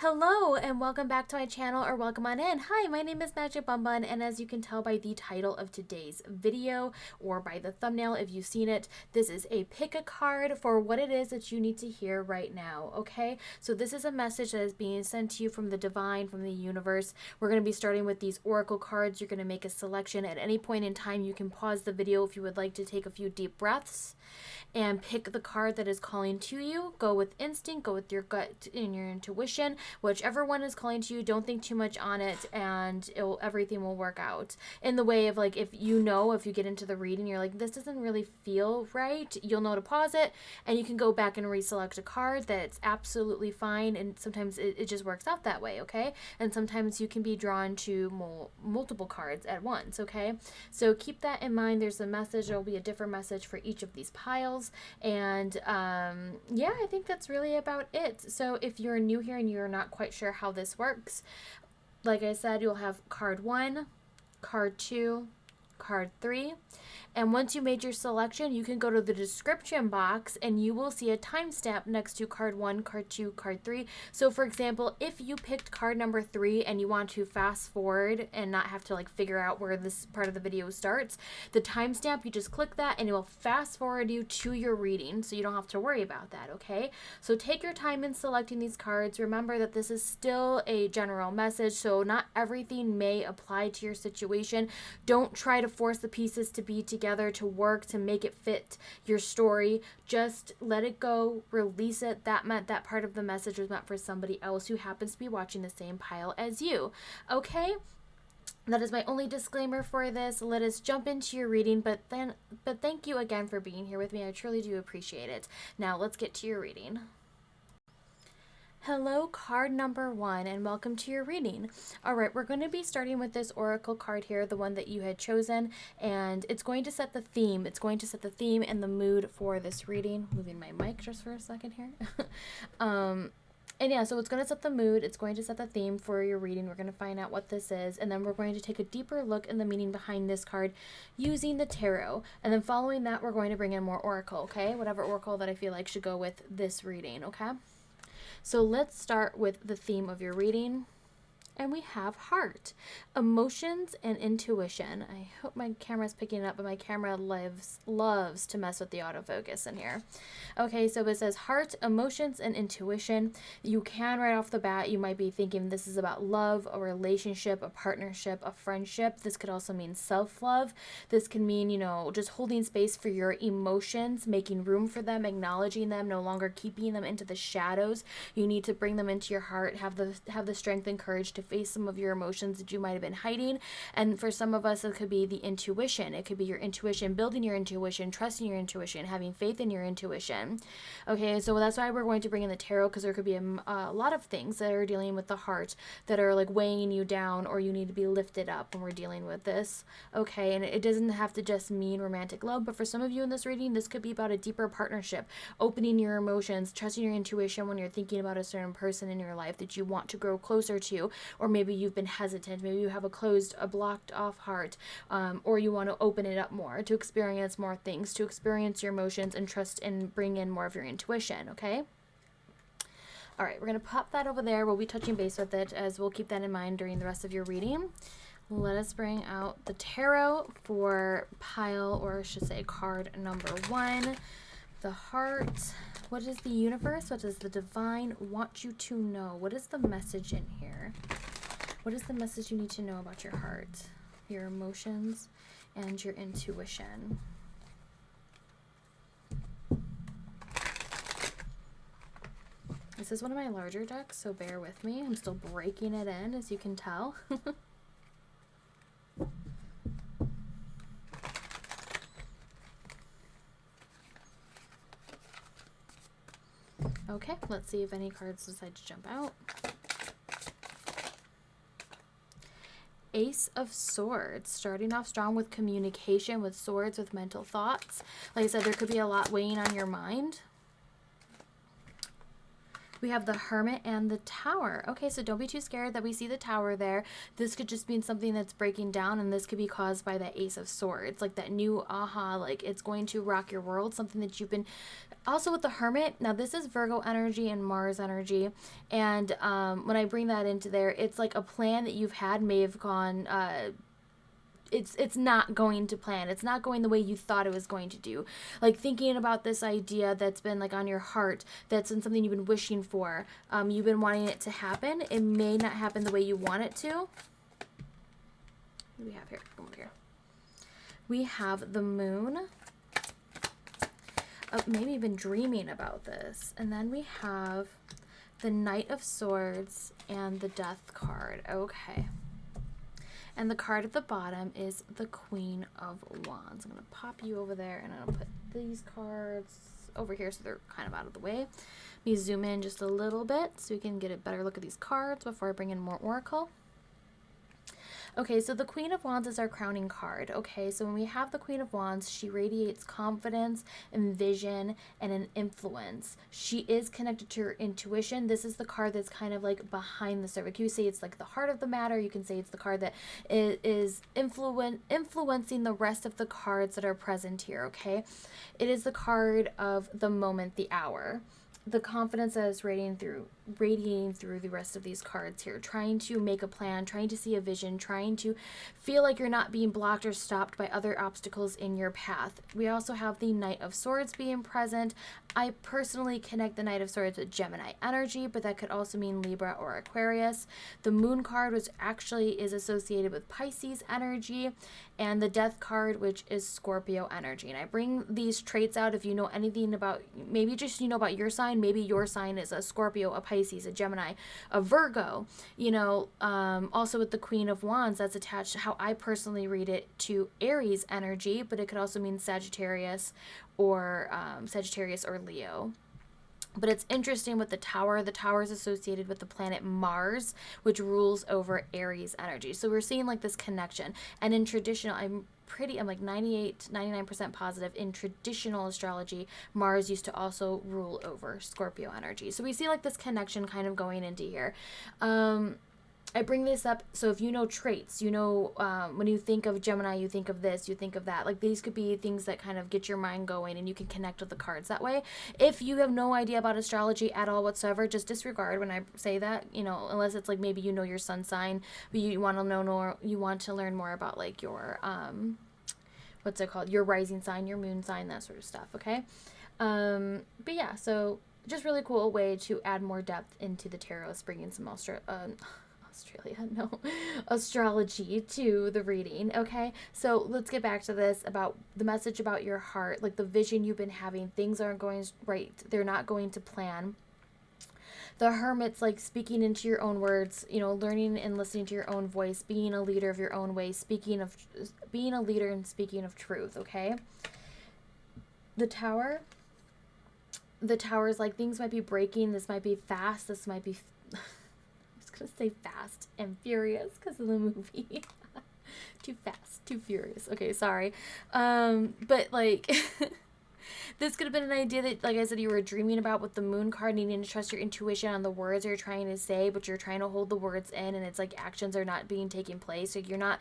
Hello and welcome back to my channel, or welcome on in. Hi, my name is Magic Bumbun, and as you can tell by the title of today's video or by the thumbnail if you've seen it, this is a pick a card for what it is that you need to hear right now, okay? So this is a message that is being sent to you from the divine, from the universe. We're going to be starting with these oracle cards. You're going to make a selection. At any point in time, you can pause the video if you would like to take a few deep breaths and pick the card that is calling to you. Go with instinct, go with your gut and your intuition. Whichever one is calling to you, don't think too much on it, and everything will work out. In the way of, like, if you get into the reading, you're like, this doesn't really feel right, you'll know to pause it, and you can go back and reselect a card. That's absolutely fine, and sometimes it just works out that way, okay? And sometimes you can be drawn to multiple cards at once, okay? So keep that in mind. There's a message. There will be a different message for each of these piles, and yeah, I think that's really about it. So if you're new here and you're not quite sure how this works, like I said, you'll have card 1, card 2, card 3, and once you made your selection, you can go to the description box and you will see a timestamp next to card 1, card 2, card 3. So for example, if you picked card number 3 and you want to fast forward and not have to, like, figure out where this part of the video starts, the timestamp, you just click that and it will fast forward you to your reading, so you don't have to worry about that, okay? So take your time in selecting these cards. Remember that this is still a general message, so not everything may apply to your situation. Don't try to force the pieces to be together to work to make it fit your story. Just let it go, release it. That part of the message was meant for somebody else who happens to be watching the same pile as you, okay? That is my only disclaimer for this. Let us jump into your reading, but thank you again for being here with me. I truly do appreciate it. Now let's get to your reading. Hello, card number 1, and welcome to your reading. All right, we're going to be starting with this oracle card here, the one that you had chosen, and it's going to set the theme. It's going to set the theme and the mood for this reading. Moving my mic just for a second here. And yeah, so it's going to set the mood. It's going to set the theme for your reading. We're going to find out what this is, and then we're going to take a deeper look in the meaning behind this card using the tarot. And then following that, we're going to bring in more oracle, okay? Whatever oracle that I feel like should go with this reading, okay? So let's start with the theme of your reading. And we have heart, emotions, and intuition. I hope my camera's picking it up, but my camera loves to mess with the autofocus in here. Okay, so it says heart, emotions, and intuition. You can, right off the bat, you might be thinking this is about love, a relationship, a partnership, a friendship. This could also mean self-love. This can mean, you know, just holding space for your emotions, making room for them, acknowledging them, no longer keeping them into the shadows. You need to bring them into your heart, have the strength and courage to face some of your emotions that you might have been hiding. And for some of us, it could be the intuition. It could be your intuition, building your intuition, trusting your intuition, having faith in your intuition. Okay, so that's why we're going to bring in the tarot, because there could be a lot of things that are dealing with the heart that are like weighing you down, or you need to be lifted up when we're dealing with this. Okay, and it doesn't have to just mean romantic love, but for some of you in this reading, this could be about a deeper partnership, opening your emotions, trusting your intuition when you're thinking about a certain person in your life that you want to grow closer to. Or maybe you've been hesitant, maybe you have a blocked off heart, or you want to open it up more to experience more things, to experience your emotions and trust and bring in more of your intuition, okay? All right, we're going to pop that over there. We'll be touching base with it, as we'll keep that in mind during the rest of your reading. Let us bring out the tarot for pile, or I should say card number 1, the heart. What does the universe, what does the divine want you to know? What is the message in here? What is the message you need to know about your heart, your emotions, and your intuition? This is one of my larger decks, so bear with me. I'm still breaking it in, as you can tell. Okay, let's see if any cards decide to jump out. Ace of Swords, starting off strong with communication, with swords, with mental thoughts. Like I said, there could be a lot weighing on your mind. We have the Hermit and the Tower. Okay, so don't be too scared that we see the Tower there. This could just mean something that's breaking down, and this could be caused by the Ace of Swords, like that new aha, like it's going to rock your world, something that you've been. Also with the Hermit, now this is Virgo energy and Mars energy, and when I bring that into there, it's like a plan that you've had may have gone it's not going to plan. It's not going the way you thought it was going to do. Like thinking about this idea that's been like on your heart, that's been something you've been wishing for. You've been wanting it to happen. It may not happen the way you want it to. What do we have here? Come over here. We have the Moon. Maybe you've been dreaming about this. And then we have the Knight of Swords and the Death card. Okay. And the card at the bottom is the Queen of Wands. I'm going to pop you over there, and I'll put these cards over here so they're kind of out of the way. Let me zoom in just a little bit so we can get a better look at these cards before I bring in more Oracle. Okay, so the Queen of Wands is our crowning card. Okay, so when we have the Queen of Wands, she radiates confidence and vision and an influence. She is connected to her intuition. This is the card that's kind of like behind the surface. You say it's like the heart of the matter. You can say it's the card that is influencing the rest of the cards that are present here, okay? It is the card of the moment, the hour. The confidence that is radiating through the rest of these cards here, trying to make a plan, trying to see a vision, trying to feel like you're not being blocked or stopped by other obstacles in your path. We also have the Knight of Swords being present. I personally connect the Knight of Swords with Gemini energy, but that could also mean Libra or Aquarius. The Moon card, which actually is associated with Pisces energy, and the Death card, which is Scorpio energy. And I bring these traits out if you know anything about, maybe just you know about your sign. Maybe your sign is a Scorpio, a Pisces, a Gemini, a Virgo. You know, also with the Queen of Wands, that's attached, how I personally read it, to Aries energy, but it could also mean Sagittarius or Leo. But it's interesting with the Tower. The Tower is associated with the planet Mars, which rules over Aries energy. So we're seeing like this connection. And in traditional, I'm like 99% positive in traditional astrology, Mars used to also rule over Scorpio energy. So we see like this connection kind of going into here. I bring this up, so if you know traits, you know, when you think of Gemini, you think of this, you think of that. Like, these could be things that kind of get your mind going, and you can connect with the cards that way. If you have no idea about astrology at all whatsoever, just disregard when I say that, you know, unless it's like maybe you know your sun sign, but you want to know more, you want to learn more about like your, what's it called? Your rising sign, your moon sign, that sort of stuff, okay? But yeah, so just really cool way to add more depth into the tarot, bringing some astrology to the reading. Okay, so let's get back to this about the message about your heart, like the vision you've been having. Things aren't going right, they're not going to plan. The Hermit's like speaking into your own words, you know, learning and listening to your own voice, being a leader of your own way, being a leader and speaking of truth. Okay, the Tower is like things might be breaking. This might be fast, this might be gonna say Fast and Furious because of the movie. Too fast, too furious. Okay, sorry. But like this could have been an idea that, like I said, you were dreaming about with the Moon card, needing to trust your intuition on the words you're trying to say, but you're trying to hold the words in, and it's like actions are not being taken place. Like, you're not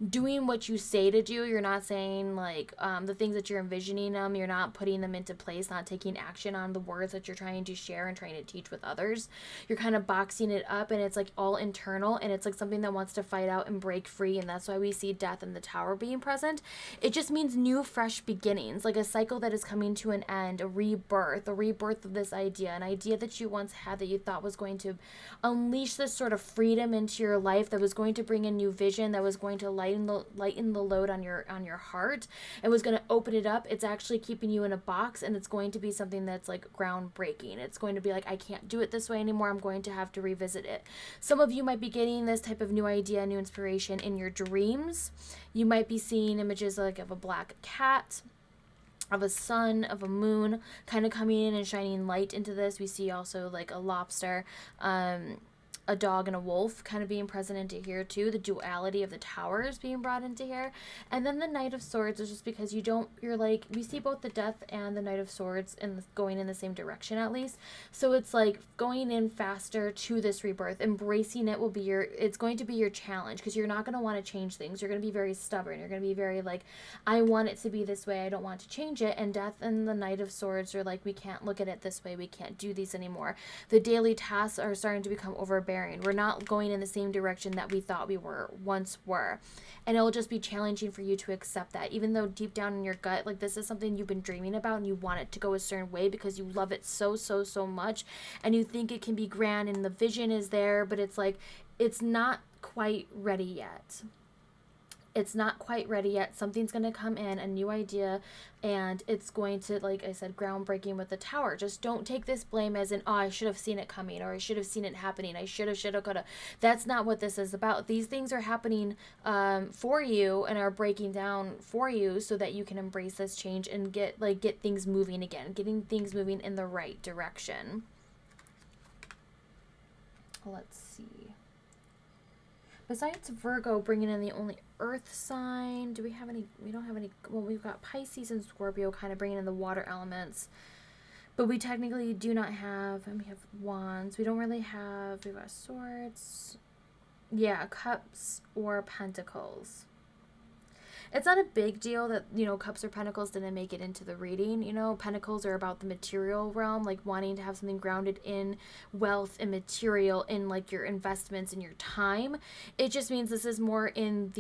doing what you say to do. You're not saying like the things that you're envisioning them. You're not putting them into place, not taking action on the words that you're trying to share and trying to teach with others. You're kind of boxing it up, and it's like all internal, and it's like something that wants to fight out and break free, and that's why we see Death and the Tower being present. It just means new, fresh beginnings, like a cycle that is coming to an end, a rebirth of this idea, an idea that you once had that you thought was going to unleash this sort of freedom into your life, that was going to bring a new vision, that was going to lighten the load on your heart, and was going to open it up. It's actually keeping you in a box, and it's going to be something that's like groundbreaking. It's going to be like, I can't do it this way anymore. I'm going to have to revisit it. Some of you might be getting this type of new idea, new inspiration in your dreams. You might be seeing images like of a black cat, of a sun, of a moon, kind of coming in and shining light into this. We see also like a lobster. a dog and a wolf kind of being present into here too. The duality of the towers being brought into here. And then the Knight of Swords is just because you're like, we see both the Death and the Knight of Swords going in the same direction at least. So it's like going in faster to this rebirth. Embracing it it's going to be your challenge, because you're not going to want to change things. You're going to be very stubborn. You're going to be very like, I want it to be this way. I don't want to change it. And Death and the Knight of Swords are like, we can't look at it this way. We can't do these anymore. The daily tasks are starting to become overbearing. We're not going in the same direction that we thought we once were. And it'll just be challenging for you to accept that, even though deep down in your gut, like, this is something you've been dreaming about and you want it to go a certain way because you love it so much, and you think it can be grand and the vision is there, but it's like, it's not quite ready yet. It's not quite ready yet. Something's going to come in, a new idea, and it's going to, like I said, groundbreaking with the tower. Just don't take this blame as in, oh, I should have seen it coming, or I should have seen it happening. I should have, could have. That's not what this is about. These things are happening for you and are breaking down for you so that you can embrace this change and get things moving again, getting things moving in the right direction. Let's see. Besides Virgo bringing in the only earth sign, do we have any? We don't have any. Well, we've got Pisces and Scorpio kind of bringing in the water elements. But we technically do not have, and we have wands. We don't really have, we've got swords. Yeah, cups or pentacles. It's not a big deal that, cups or pentacles didn't make it into the reading. Pentacles are about the material realm, like wanting to have something grounded in wealth and material, in like your investments and your time. It just means this is more in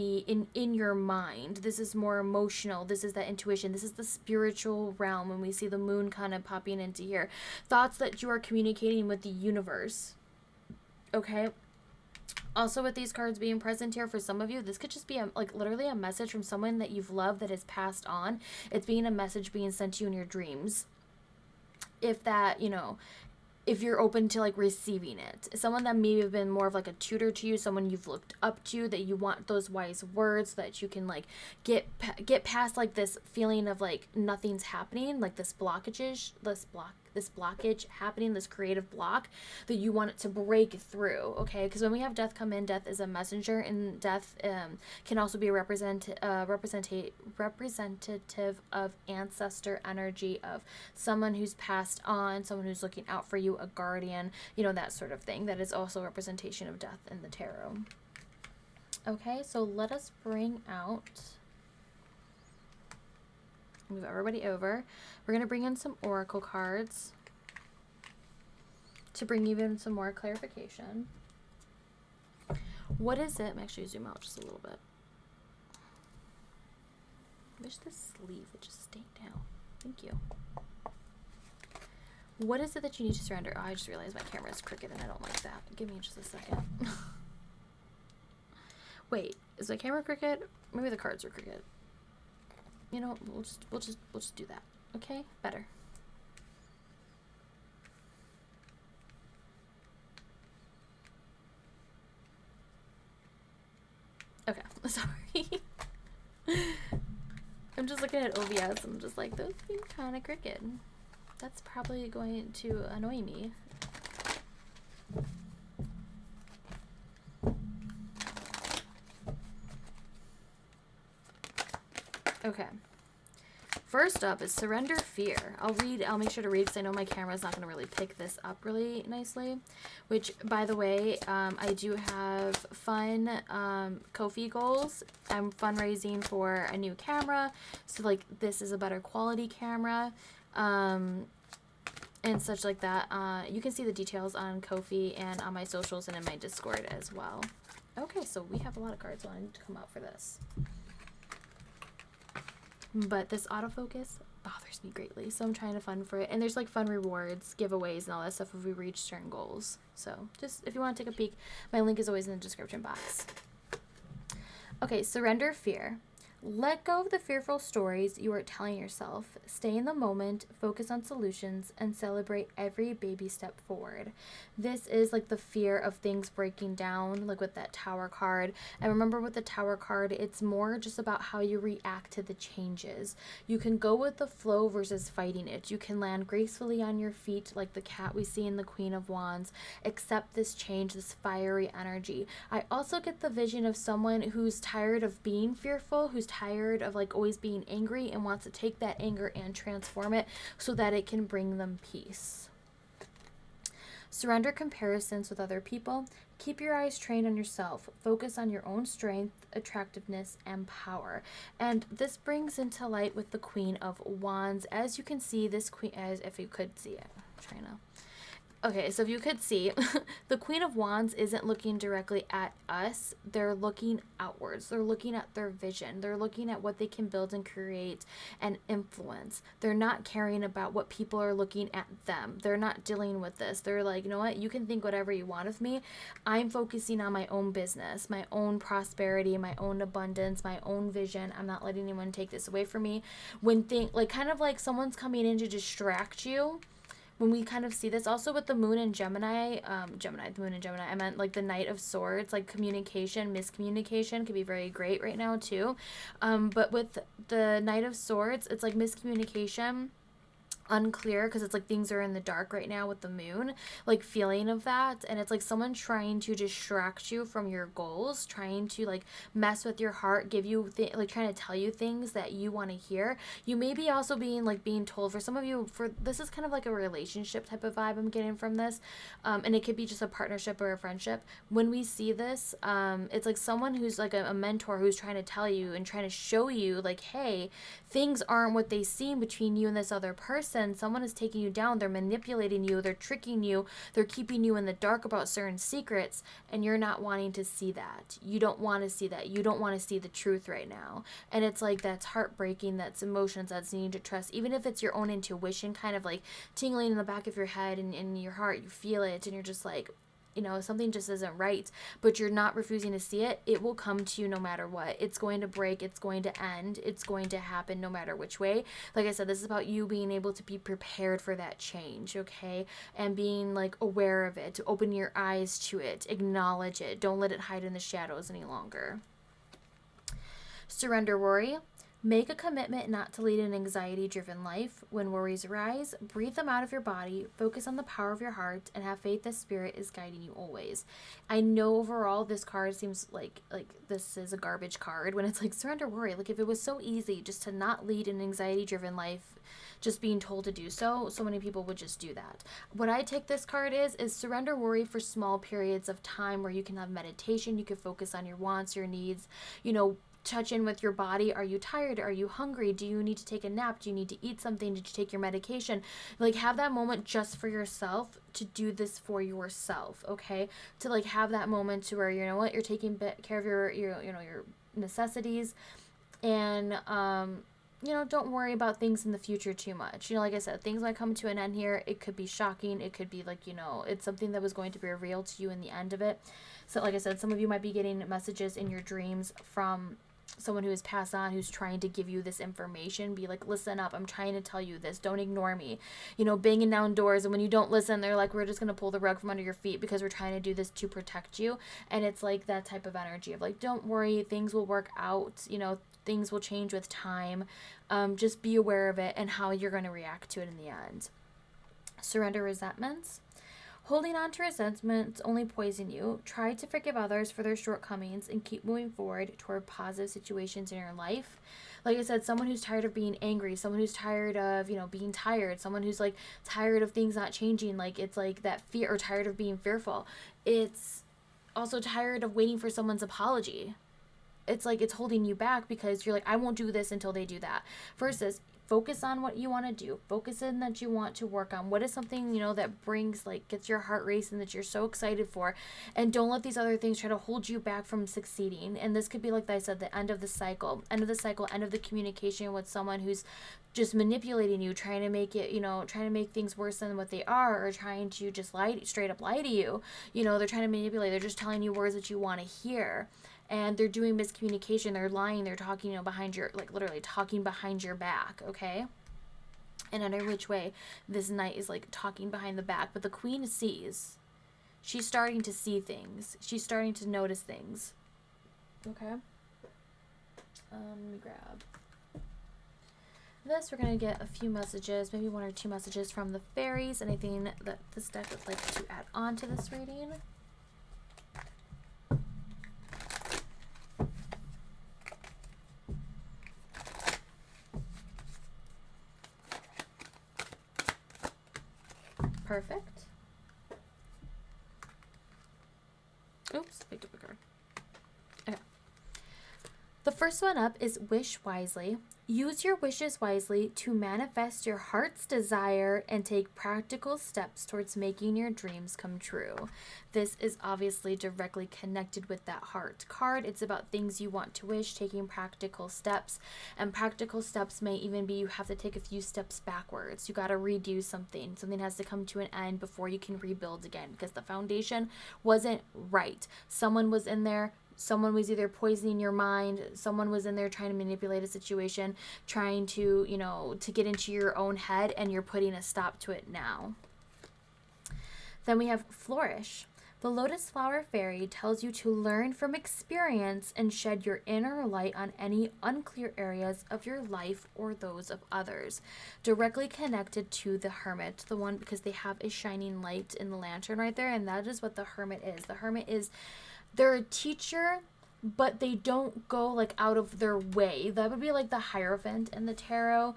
your mind. This is more emotional. This is that intuition. This is the spiritual realm when we see the moon kind of popping into here. Thoughts that you are communicating with the universe. Okay? Also, with these cards being present here, for some of you, this could just be literally a message from someone that you've loved that has passed on. It's being a message being sent to you in your dreams. If that, if you're open to like receiving it. Someone that maybe have been more of like a tutor to you, someone you've looked up to, that you want those wise words so that you can like get past like this feeling of like nothing's happening, like this blockage happening, this creative block that you want it to break through. Okay, because when we have death come in, death is a messenger, and death can also be a representative of ancestor energy, of someone who's passed on, someone who's looking out for you, a guardian, that sort of thing. That is also a representation of death in the tarot. Okay, so let us bring out, move everybody over. We're going to bring in some oracle cards to bring even some more clarification. What is it? I'm actually zoom out just a little bit. I wish this sleeve would just stay down. Thank you. What is it that you need to surrender? Oh, I just realized my camera is crooked and I don't like that. Give me just a second. Wait, is my camera crooked? Maybe the cards are crooked. We'll just do that. Okay, better. Okay, sorry. I'm just looking at OBS. I'm just like, those seem kind of crooked. That's probably going to annoy me. Okay. First up is Surrender Fear. I'll make sure to read because I know my camera's not going to really pick this up really nicely. Which, by the way, I do have fun Ko-fi goals. I'm fundraising for a new camera. So, like, this is a better quality camera. And such like that. You can see the details on Ko-fi and on my socials and in my Discord as well. Okay, so we have a lot of cards wanting to come out for this. But this autofocus bothers me greatly, so I'm trying to fund for it. And there's like fun rewards, giveaways, and all that stuff if we reach certain goals. So just if you want to take a peek, my link is always in the description box. Okay, Surrender Fear. Let go of the fearful stories you are telling yourself. Stay in the moment, focus on solutions, and celebrate every baby step forward. This is like the fear of things breaking down, like with that Tower card. And remember, with the Tower card, it's more just about how you react to the changes. You can go with the flow versus fighting it. You can land gracefully on your feet, like the cat we see in the Queen of Wands. Accept this change, this fiery energy. I also get the vision of someone who's tired of being fearful, who's tired of like always being angry and wants to take that anger and transform it so that it can bring them peace. Surrender comparisons with other people. Keep your eyes trained on yourself. Focus on your own strength, attractiveness, and power. And this brings into light with the Queen of Wands. As you can see, this queen, as if you could see it, I'm trying to. Okay, so if you could see, the Queen of Wands isn't looking directly at us. They're looking outwards. They're looking at their vision. They're looking at what they can build and create and influence. They're not caring about what people are looking at them. They're not dealing with this. They're like, you know what? You can think whatever you want of me. I'm focusing on my own business, my own prosperity, my own abundance, my own vision. I'm not letting anyone take this away from me. When kind of like someone's coming in to distract you, when we kind of see this also with the moon in Gemini, the moon in Gemini, I meant like the Knight of Swords, like communication, miscommunication could be very great right now too. But with the Knight of Swords, it's like miscommunication, unclear, because it's like things are in the dark right now with the moon, like feeling of that. And it's like someone trying to distract you from your goals, trying to like mess with your heart, give you like trying to tell you things that you want to hear. You may be also being told, for some of you, for this is kind of like a relationship type of vibe I'm getting from this, and it could be just a partnership or a friendship. When we see this, it's like someone who's like a mentor who's trying to tell you and trying to show you like, hey, things aren't what they seem between you and this other person. Someone is taking you down. They're manipulating you. They're tricking you. They're keeping you in the dark about certain secrets, and you're not wanting to see that. You don't want to see that. You don't want to see the truth right now. And it's like that's heartbreaking. That's emotions. That's needing to trust. Even if it's your own intuition kind of like tingling in the back of your head and in your heart, you feel it, and you're just like, you know, something just isn't right, but you're not refusing to see it, it will come to you no matter what. It's going to break, it's going to end, it's going to happen no matter which way. Like I said, this is about you being able to be prepared for that change, okay? And being like aware of it, open your eyes to it, acknowledge it. Don't let it hide in the shadows any longer. Surrender worry. Make a commitment not to lead an anxiety-driven life. When worries arise, breathe them out of your body, focus on the power of your heart, and have faith that Spirit is guiding you always. I know overall this card seems like this is a garbage card when it's like surrender worry. Like if it was so easy just to not lead an anxiety-driven life, just being told to do so, so many people would just do that. What I take this card is surrender worry for small periods of time where you can have meditation, you can focus on your wants, your needs, you know, touch in with your body. Are you tired? Are you hungry? Do you need to take a nap? Do you need to eat something? Did you take your medication? Like have that moment just for yourself, to do this for yourself, okay? To like have that moment to where, you know what, you're taking care of your you know, your necessities, and you know, don't worry about things in the future too much. You know, like I said, things might come to an end here. It could be shocking. It could be like, you know, it's something that was going to be revealed to you in the end of it. So like I said, some of you might be getting messages in your dreams from someone who has passed on, who's trying to give you this information. Be like, listen up, I'm trying to tell you this, don't ignore me, you know, banging down doors, and when you don't listen, they're like, we're just going to pull the rug from under your feet because we're trying to do this to protect you. And it's like that type of energy of like, don't worry, things will work out, you know, things will change with time. Just be aware of it and how you're going to react to it in the end. Surrender resentments. Holding on to resentments only poison you. Try to forgive others for their shortcomings and keep moving forward toward positive situations in your life. Like I said, someone who's tired of being angry, someone who's tired of, you know, being tired, someone who's like tired of things not changing, like it's like that fear, or tired of being fearful. It's also tired of waiting for someone's apology. It's like it's holding you back because you're like, I won't do this until they do that. Versus focus on what you want to do. Focus in that you want to work on. What is something, you know, that brings, like, gets your heart racing, that you're so excited for. And don't let these other things try to hold you back from succeeding. And this could be, like I said, the end of the cycle. End of the cycle, end of the communication with someone who's just manipulating you, trying to make it, you know, trying to make things worse than what they are, or trying to just straight up lie to you. You know, they're trying to manipulate. They're just telling you words that you want to hear. and they're doing miscommunication, they're lying, they're talking, behind your, like literally talking behind your back, okay? And in every which way, this knight is like talking behind the back, but the queen sees. She's starting to see things. She's starting to notice things. Okay. Let me grab this. We're going to get a few messages, maybe 1 or 2 messages from the fairies. Anything that this deck would like to add on to this reading. Perfect. Oops, picked up a card. Okay. The first one up is wish wisely. Use your wishes wisely to manifest your heart's desire and take practical steps towards making your dreams come true. This is obviously directly connected with that heart card. It's about things you want to wish, taking practical steps. And practical steps may even be you have to take a few steps backwards. You got to redo something. Something has to come to an end before you can rebuild again because the foundation wasn't right. Someone was in there. Someone was either poisoning your mind, someone was in there trying to manipulate a situation, trying to, to get into your own head, and you're putting a stop to it now. Then we have flourish. The lotus flower fairy tells you to learn from experience and shed your inner light on any unclear areas of your life or those of others. Directly connected to the hermit, the one because they have a shining light in the lantern right there, and that is what the hermit is. The hermit is, they're a teacher, but they don't go like out of their way. That would be like the Hierophant in the tarot.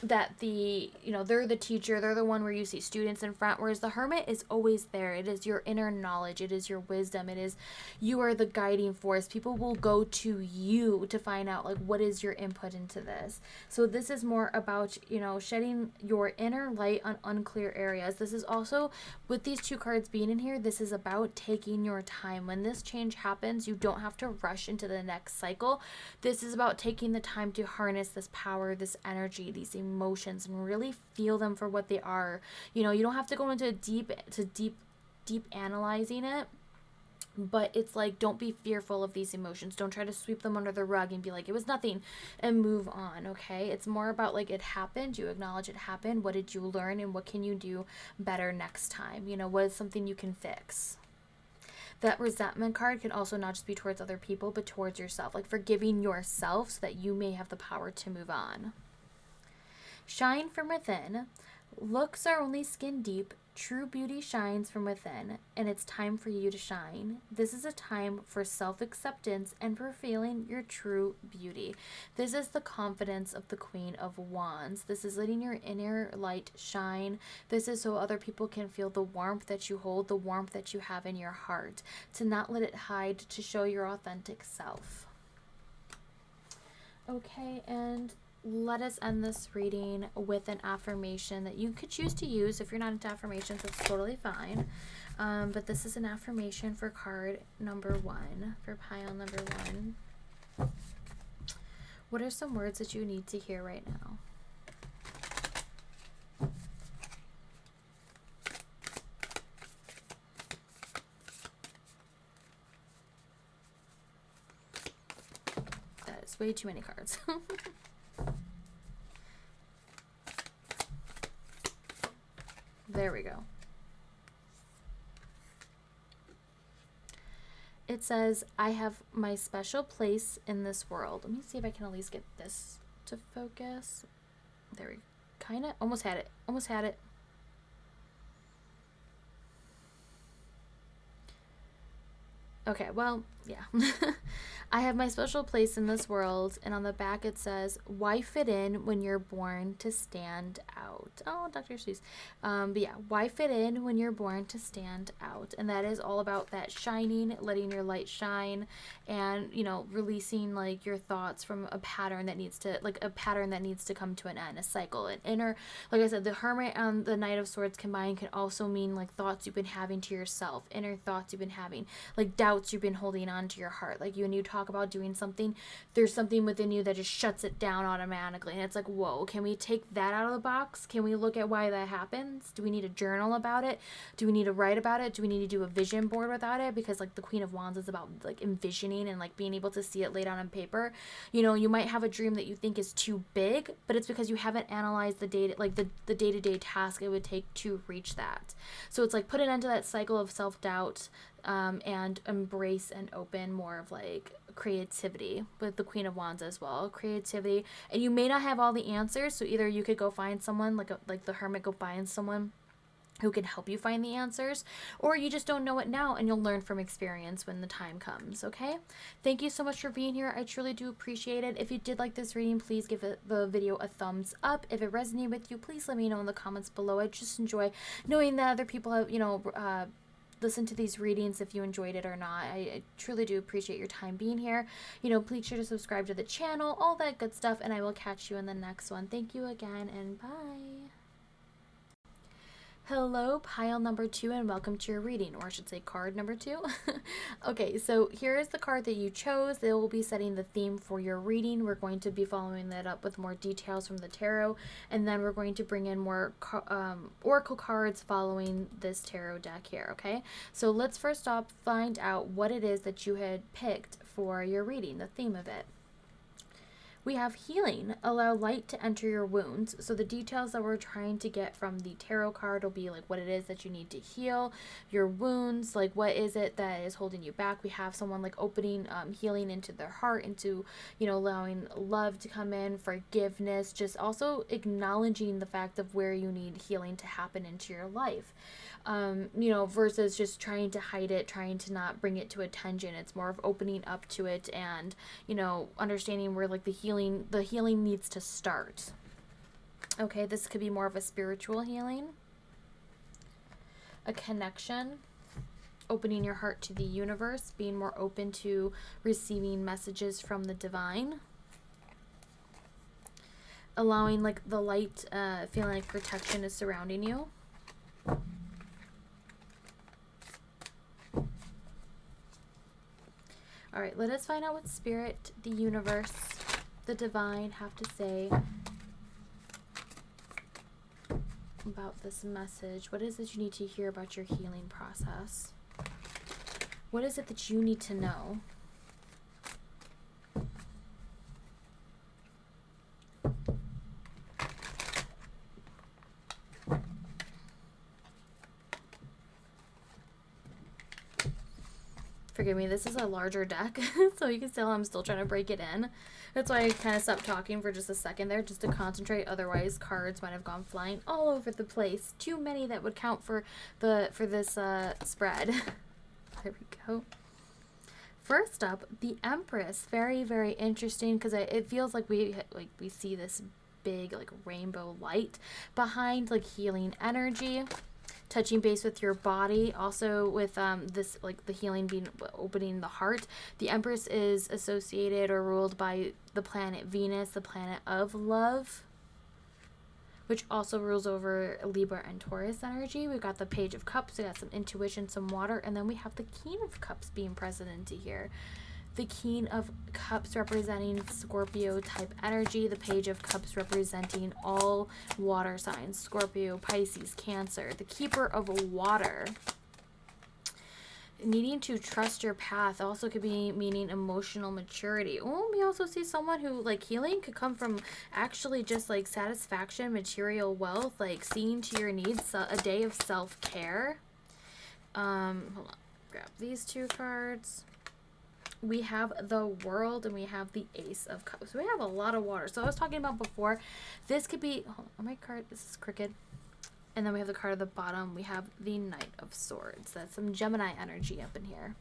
That they're the teacher, they're the one where you see students in front, whereas the hermit is always there. It is your inner knowledge, it is your wisdom, it is you are the guiding force. People will go to you to find out like what is your input into this. So this is more about shedding your inner light on unclear areas. This is also, with these 2 cards being in here, this is about taking your time. When this change happens, you don't have to rush into the next cycle. This is about taking the time to harness this power, this energy, these emotions, and really feel them for what they are. You don't have to go into deep analyzing it, but it's like, don't be fearful of these emotions. Don't try to sweep them under the rug and be like, it was nothing, and move on, okay? It's more about like, it happened, you acknowledge it happened, what did you learn, and what can you do better next time? What is something you can fix? That resentment card can also not just be towards other people, but towards yourself, like forgiving yourself so that you may have the power to move on. Shine from within. Looks are only skin deep. True beauty shines from within, and it's time for you to shine. This is a time for self-acceptance and for feeling your true beauty. This is the confidence of the Queen of Wands. This is letting your inner light shine. This is so other people can feel the warmth that you hold, the warmth that you have in your heart. To not let it hide, to show your authentic self. Okay, and let us end this reading with an affirmation that you could choose to use. If you're not into affirmations, that's totally fine. But this is an affirmation for card number 1, for pile number 1. What are some words that you need to hear right now? That is way too many cards. There we go. It says, I have my special place in this world. Let me see if I can at least get this to focus. There we go. Kind of almost had it. Almost had it. Okay, well, yeah. I have my special place in this world, and on the back it says, why fit in when you're born to stand out? Oh, Dr. Seuss. But yeah, why fit in when you're born to stand out? And that is all about that shining, letting your light shine, and, releasing, like, your thoughts from a pattern that needs to come to an end, a cycle, an inner, like I said, the Hermit and the Knight of Swords combined can also mean, like, thoughts you've been having to yourself, inner thoughts you've been having, like, doubt doubts you've been holding on to your heart. Like when you talk about doing something, there's something within you that just shuts it down automatically. And it's like, whoa, can we take that out of the box? Can we look at why that happens? Do we need a journal about it? Do we need to write about it? Do we need to do a vision board without it? Because like the Queen of Wands is about like envisioning and like being able to see it laid out on paper. You know, you might have a dream that you think is too big, but it's because you haven't analyzed the day, like the day-to-day task it would take to reach that. So it's like put an end to that cycle of self-doubt, and embrace and open more of like creativity with the Queen of Wands as well. Creativity, and you may not have all the answers, so either you could go find someone like the Hermit, go find someone who can help you find the answers, or you just don't know it now and you'll learn from experience when the time comes. Okay, thank you so much for being here. I truly do appreciate it. If you did like this reading, please give the video a thumbs up. If it resonated with you, please let me know in the comments below. I just enjoy knowing that other people have, you know, listen to these readings, if you enjoyed it or not. I truly do appreciate your time being here. You know, please sure to subscribe to the channel, all that good stuff, and I will catch you in the next one. Thank you again, and bye. Hello, pile number 2, and welcome to your reading, or I should say card number 2. Okay, so here is the card that you chose. They will be setting the theme for your reading. We're going to be following that up with more details from the tarot, and then we're going to bring in more oracle cards following this tarot deck here, okay? So let's first off find out what it is that you had picked for your reading, the theme of it. We have healing. Allow light to enter your wounds. So the details that we're trying to get from the tarot card will be like what it is that you need to heal, your wounds, like what is it that is holding you back. We have someone like opening, healing into their heart, into, you know, allowing love to come in, forgiveness, just also acknowledging the fact of where you need healing to happen into your life. You know, versus just trying to hide it, trying to not bring it to attention. It's more of opening up to it and, you know, understanding where like the healing needs to start. Okay, this could be more of a spiritual healing, a connection, opening your heart to the universe, being more open to receiving messages from the divine, allowing like the light, feeling like protection is surrounding you. All right, let us find out what spirit, the universe, the divine have to say about this message. What is it you need to hear about your healing process? What is it that you need to know? Forgive me, this is a larger deck, so you can tell I'm still trying to break it in. That's why I kind of stopped talking for just a second there, just to concentrate. Otherwise, cards might have gone flying all over the place. Too many that would count for this spread. There we go. First up, the Empress. Very, very interesting, because it feels like we see this big like rainbow light behind like healing energy. Touching base with your body, also with this like the healing being opening the heart. The Empress is associated or ruled by the planet Venus, the planet of love, which also rules over Libra and Taurus energy. We've got the Page of Cups, we got some intuition, some water, and then we have the King of Cups being present into here. The King of Cups representing Scorpio type energy. The Page of Cups representing all water signs. Scorpio, Pisces, Cancer. The Keeper of Water. Needing to trust your path also could be meaning emotional maturity. Oh, we also see someone who like healing could come from actually just like satisfaction, material wealth, like seeing to your needs, a day of self-care. Hold on. Grab these two cards. We have the World and we have the Ace of Cups. We have a lot of water. So I was talking about before, this could be, hold on, my card, this is crooked. And then we have the card at the bottom. We have the Knight of Swords. That's some Gemini energy up in here.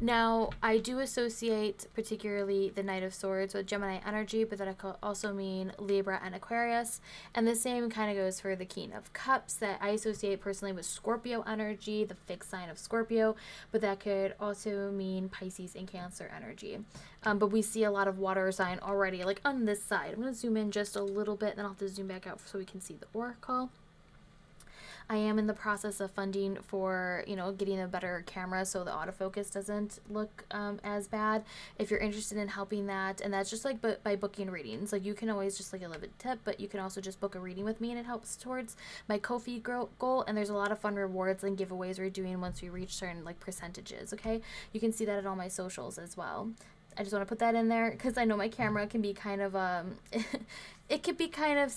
Now, I do associate particularly the Knight of Swords with Gemini energy, but that could also mean Libra and Aquarius. And the same kind of goes for the King of Cups that I associate personally with Scorpio energy, the fixed sign of Scorpio, but that could also mean Pisces and Cancer energy. But we see a lot of water sign already, like on this side. I'm going to zoom in just a little bit, and then I'll have to zoom back out so we can see the oracle. I am in the process of funding for, getting a better camera so the autofocus doesn't look as bad. If you're interested in helping that, and that's just like by booking readings. Like you can always just like a little bit tip, but you can also just book a reading with me and it helps towards my Ko-fi goal. And there's a lot of fun rewards and giveaways we're doing once we reach certain like percentages. Okay, you can see that at all my socials as well. I just want to put that in there because I know my camera can be kind of it could be kind of,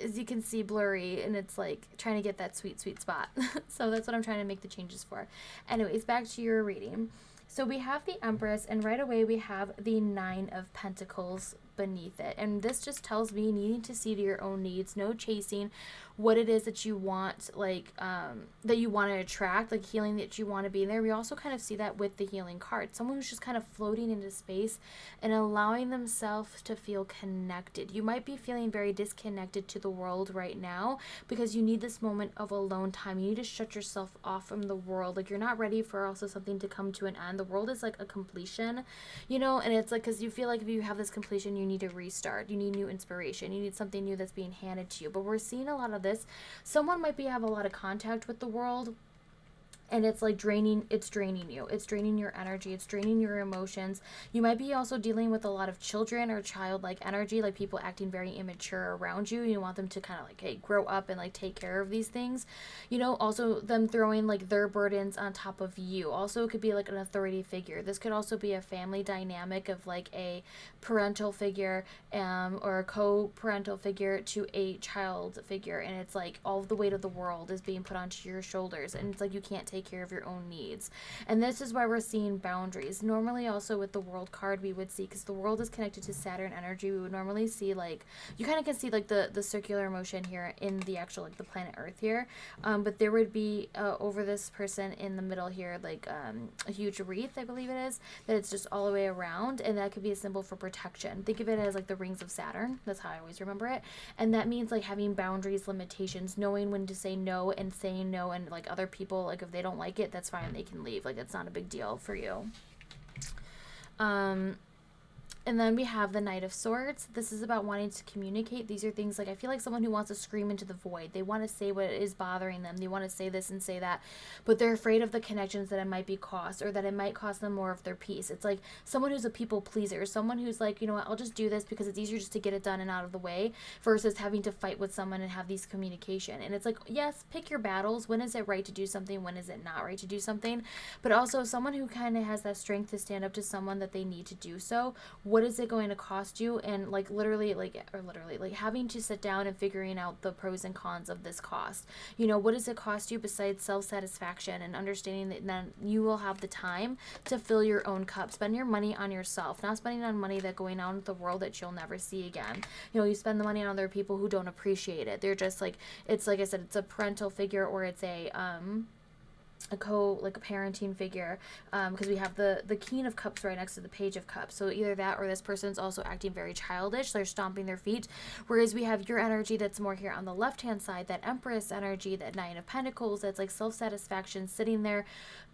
as you can see, blurry, and it's like trying to get that sweet spot. So that's what I'm trying to make the changes for. Anyways, back to your reading. So we have the Empress, and right away we have the Nine of Pentacles beneath it. And this just tells me needing to see to your own needs, no chasing what it is that you want, like that you want to attract, like healing that you want to be in there. We also kind of see that with the healing card. Someone who's just kind of floating into space and allowing themselves to feel connected. You might be feeling very disconnected to the world right now because you need this moment of alone time. You need to shut yourself off from the world. Like you're not ready for also something to come to an end. The world is like a completion, and it's like because you feel like if you have this completion, you need to restart. You need new inspiration. You need something new that's being handed to you. But we're seeing a lot of this. Someone might have a lot of contact with the world, and it's like draining you. It's draining your energy. It's draining your emotions. You might be also dealing with a lot of children or childlike energy, like people acting very immature around you. You want them to kind of like, hey, grow up and like take care of these things. Also them throwing like their burdens on top of you. Also, it could be like an authority figure. This could also be a family dynamic of like a parental figure or a co-parental figure to a child figure. And it's like all of the weight of the world is being put onto your shoulders. And it's like you can't take care of your own needs. And this is why we're seeing boundaries. Normally also with the World card we would see, because the world is connected to Saturn energy, we would normally see like, you kind of can see like the circular motion here in the actual like the planet Earth here, but there would be over this person in the middle here like a huge wreath, I believe it is, that it's just all the way around, and that could be a symbol for protection. Think of it as like the rings of Saturn. That's how I always remember it. And that means like having boundaries, limitations, knowing when to say no and saying no, and like other people, like if they don't like it, that's fine, they can leave. Like it's not a big deal for you. And then we have the Knight of Swords. This is about wanting to communicate. These are things like, I feel like someone who wants to scream into the void. They want to say what is bothering them. They want to say this and say that, but they're afraid of the connections that it might be cost, or that it might cost them more of their peace. It's like someone who's a people pleaser, someone who's like, you know what, I'll just do this because it's easier just to get it done and out of the way, versus having to fight with someone and have these communication. And it's like, yes, pick your battles. When is it right to do something? When is it not right to do something? But also someone who kind of has that strength to stand up to someone that they need to do so. What is it going to cost you? And like literally having to sit down and figuring out the pros and cons of this cost. What does it cost you besides self-satisfaction and understanding that then you will have the time to fill your own cup. Spend your money on yourself, not spending on money that going out into the world that you'll never see again. You spend the money on other people who don't appreciate it. They're just like, it's like I said, it's a parental figure, or it's a parenting figure, because we have the King of Cups right next to the Page of Cups. So either that, or this person's also acting very childish. They're stomping their feet. Whereas we have your energy that's more here on the left hand side, that Empress energy, that Nine of Pentacles, that's like self-satisfaction, sitting there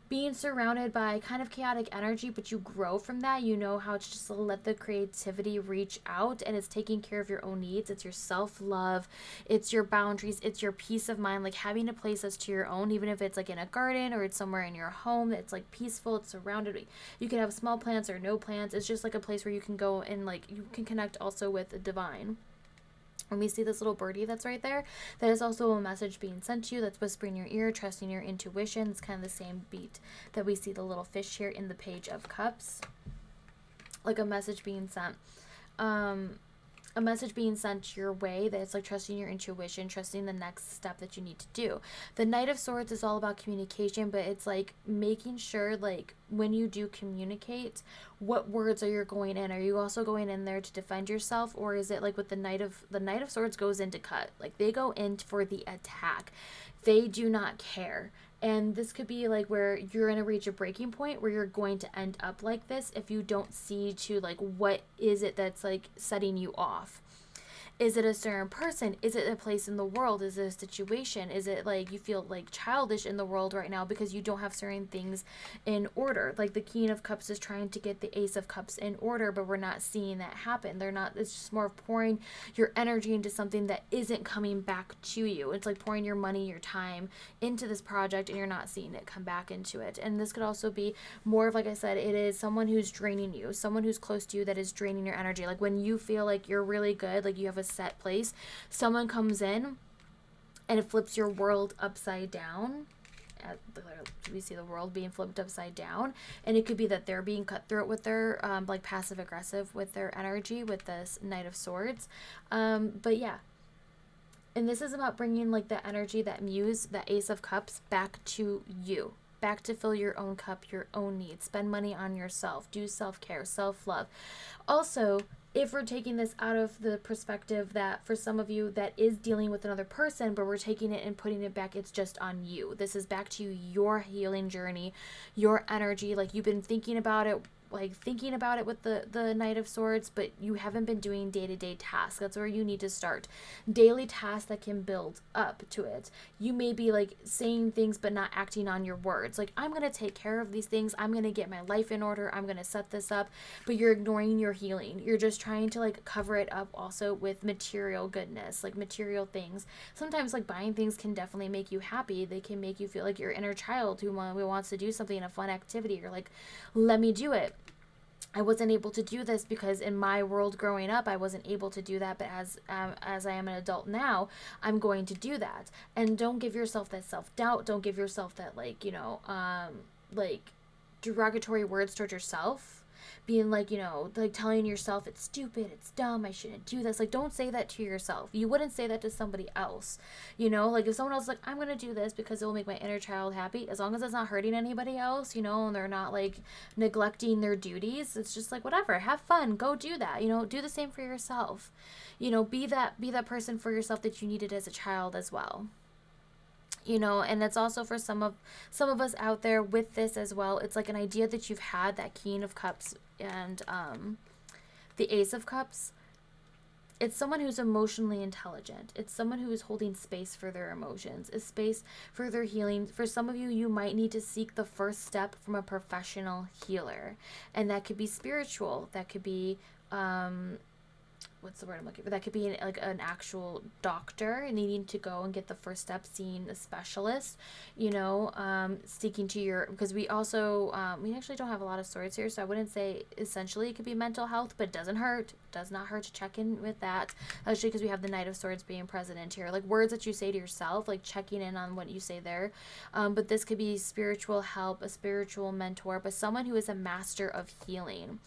being surrounded by kind of chaotic energy, but you grow from that. You know how to just let the creativity reach out, and it's taking care of your own needs. It's your self-love, it's your boundaries, it's your peace of mind, like having a place that's to your own, even if it's like in a garden or it's somewhere in your home that's like peaceful, it's surrounded. You can have small plants or no plants. It's just like a place where you can go and like you can connect also with the divine. And we see this little birdie that's right there. That is also a message being sent to you, that's whispering in your ear, trusting your intuition. It's kind of the same beat that we see the little fish here in the Page of Cups. Like a message being sent. A message being sent your way, that it's like trusting your intuition, trusting the next step that you need to do. The Knight of Swords is all about communication, but it's like making sure, like when you do communicate, what words are you going in? Are you also going in there to defend yourself, or is it like with the Knight of Swords goes in to cut? Like they go in for the attack. They do not care. And this could be like where you're going to reach a breaking point where you're going to end up like this if you don't see to like what is it that's like setting you off. Is it a certain person? Is it a place in the world? Is it a situation? Is it like you feel like childish in the world right now because you don't have certain things in order? Like the King of Cups is trying to get the Ace of Cups in order, but we're not seeing that happen. They're not, it's just more of pouring your energy into something that isn't coming back to you. It's like pouring your money, your time into this project, and you're not seeing it come back into it. And this could also be more of, like I said, it is someone who's draining you, someone who's close to you that is draining your energy. Like when you feel like you're really good, like you have a set place, someone comes in and it flips your world upside down. We see the world being flipped upside down, and it could be that they're being cutthroat with their like passive aggressive with their energy with this Knight of Swords. But yeah, and this is about bringing like the energy, that muse, that Ace of Cups back to you, back to fill your own cup, your own needs. Spend money on yourself, do self-care, self-love. Also, if we're taking this out of the perspective that for some of you that is dealing with another person, but we're taking it and putting it back, it's just on you. This is back to your healing journey, your energy. Like you've been thinking about it, with the Knight of Swords, but you haven't been doing day-to-day tasks. That's where you need to start. Daily tasks that can build up to it. You may be like saying things but not acting on your words. Like, I'm going to take care of these things. I'm going to get my life in order. I'm going to set this up. But you're ignoring your healing. You're just trying to like cover it up also with material goodness, like material things. Sometimes like buying things can definitely make you happy. They can make you feel like your inner child who wants to do something, a fun activity. You're like, let me do it. I wasn't able to do this because in my world growing up, I wasn't able to do that. But as I am an adult now, I'm going to do that. And don't give yourself that self-doubt. Don't give yourself that like derogatory words towards yourself. Being like, like telling yourself it's stupid, it's dumb, I shouldn't do this. Like, don't say that to yourself. You wouldn't say that to somebody else. Like if someone else is like, I'm going to do this because it will make my inner child happy, as long as it's not hurting anybody else, and they're not like neglecting their duties, it's just like, whatever, have fun, go do that. Do the same for yourself. Be that person for yourself that you needed as a child as well. And it's also for some of us out there with this as well. It's like an idea that you've had, that King of Cups and the Ace of Cups. It's someone who's emotionally intelligent. It's someone who is holding space for their emotions, a space for their healing. For some of you, you might need to seek the first step from a professional healer, and that could be spiritual. That could be what's the word I'm looking for? That could be like an actual doctor needing to go and get the first step, seeing a specialist, seeking to your, because we also, we actually don't have a lot of swords here, so I wouldn't say essentially it could be mental health, but it doesn't hurt. It does not hurt to check in with that, especially because we have the Knight of Swords being present here. Like words that you say to yourself, like checking in on what you say there. But this could be spiritual help, a spiritual mentor, but someone who is a master of healing.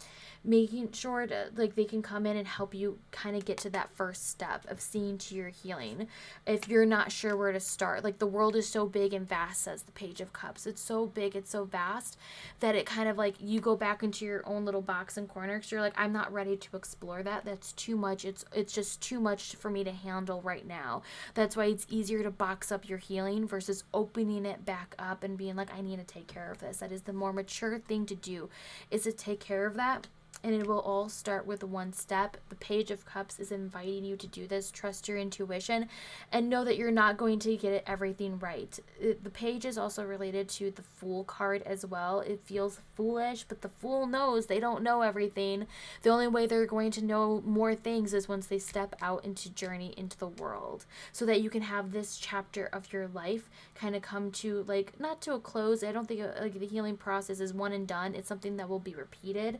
Making sure to like they can come in and help you kind of get to that first step of seeing to your healing. If you're not sure where to start, like the world is so big and vast, says the Page of Cups. It's so big, it's so vast that it kind of like you go back into your own little box and corner because you're like, I'm not ready to explore that. That's too much. It's just too much for me to handle right now. That's why it's easier to box up your healing versus opening it back up and being like, I need to take care of this. That is the more mature thing to do, is to take care of that. And it will all start with one step. The Page of Cups is inviting you to do this. Trust your intuition and know that you're not going to get everything right. The Page is also related to the Fool card as well. It feels foolish, but the Fool knows they don't know everything. The only way they're going to know more things is once they step out into journey into the world, so that you can have this chapter of your life kind of come to like, not to a close. I don't think like the healing process is one and done. It's something that will be repeated.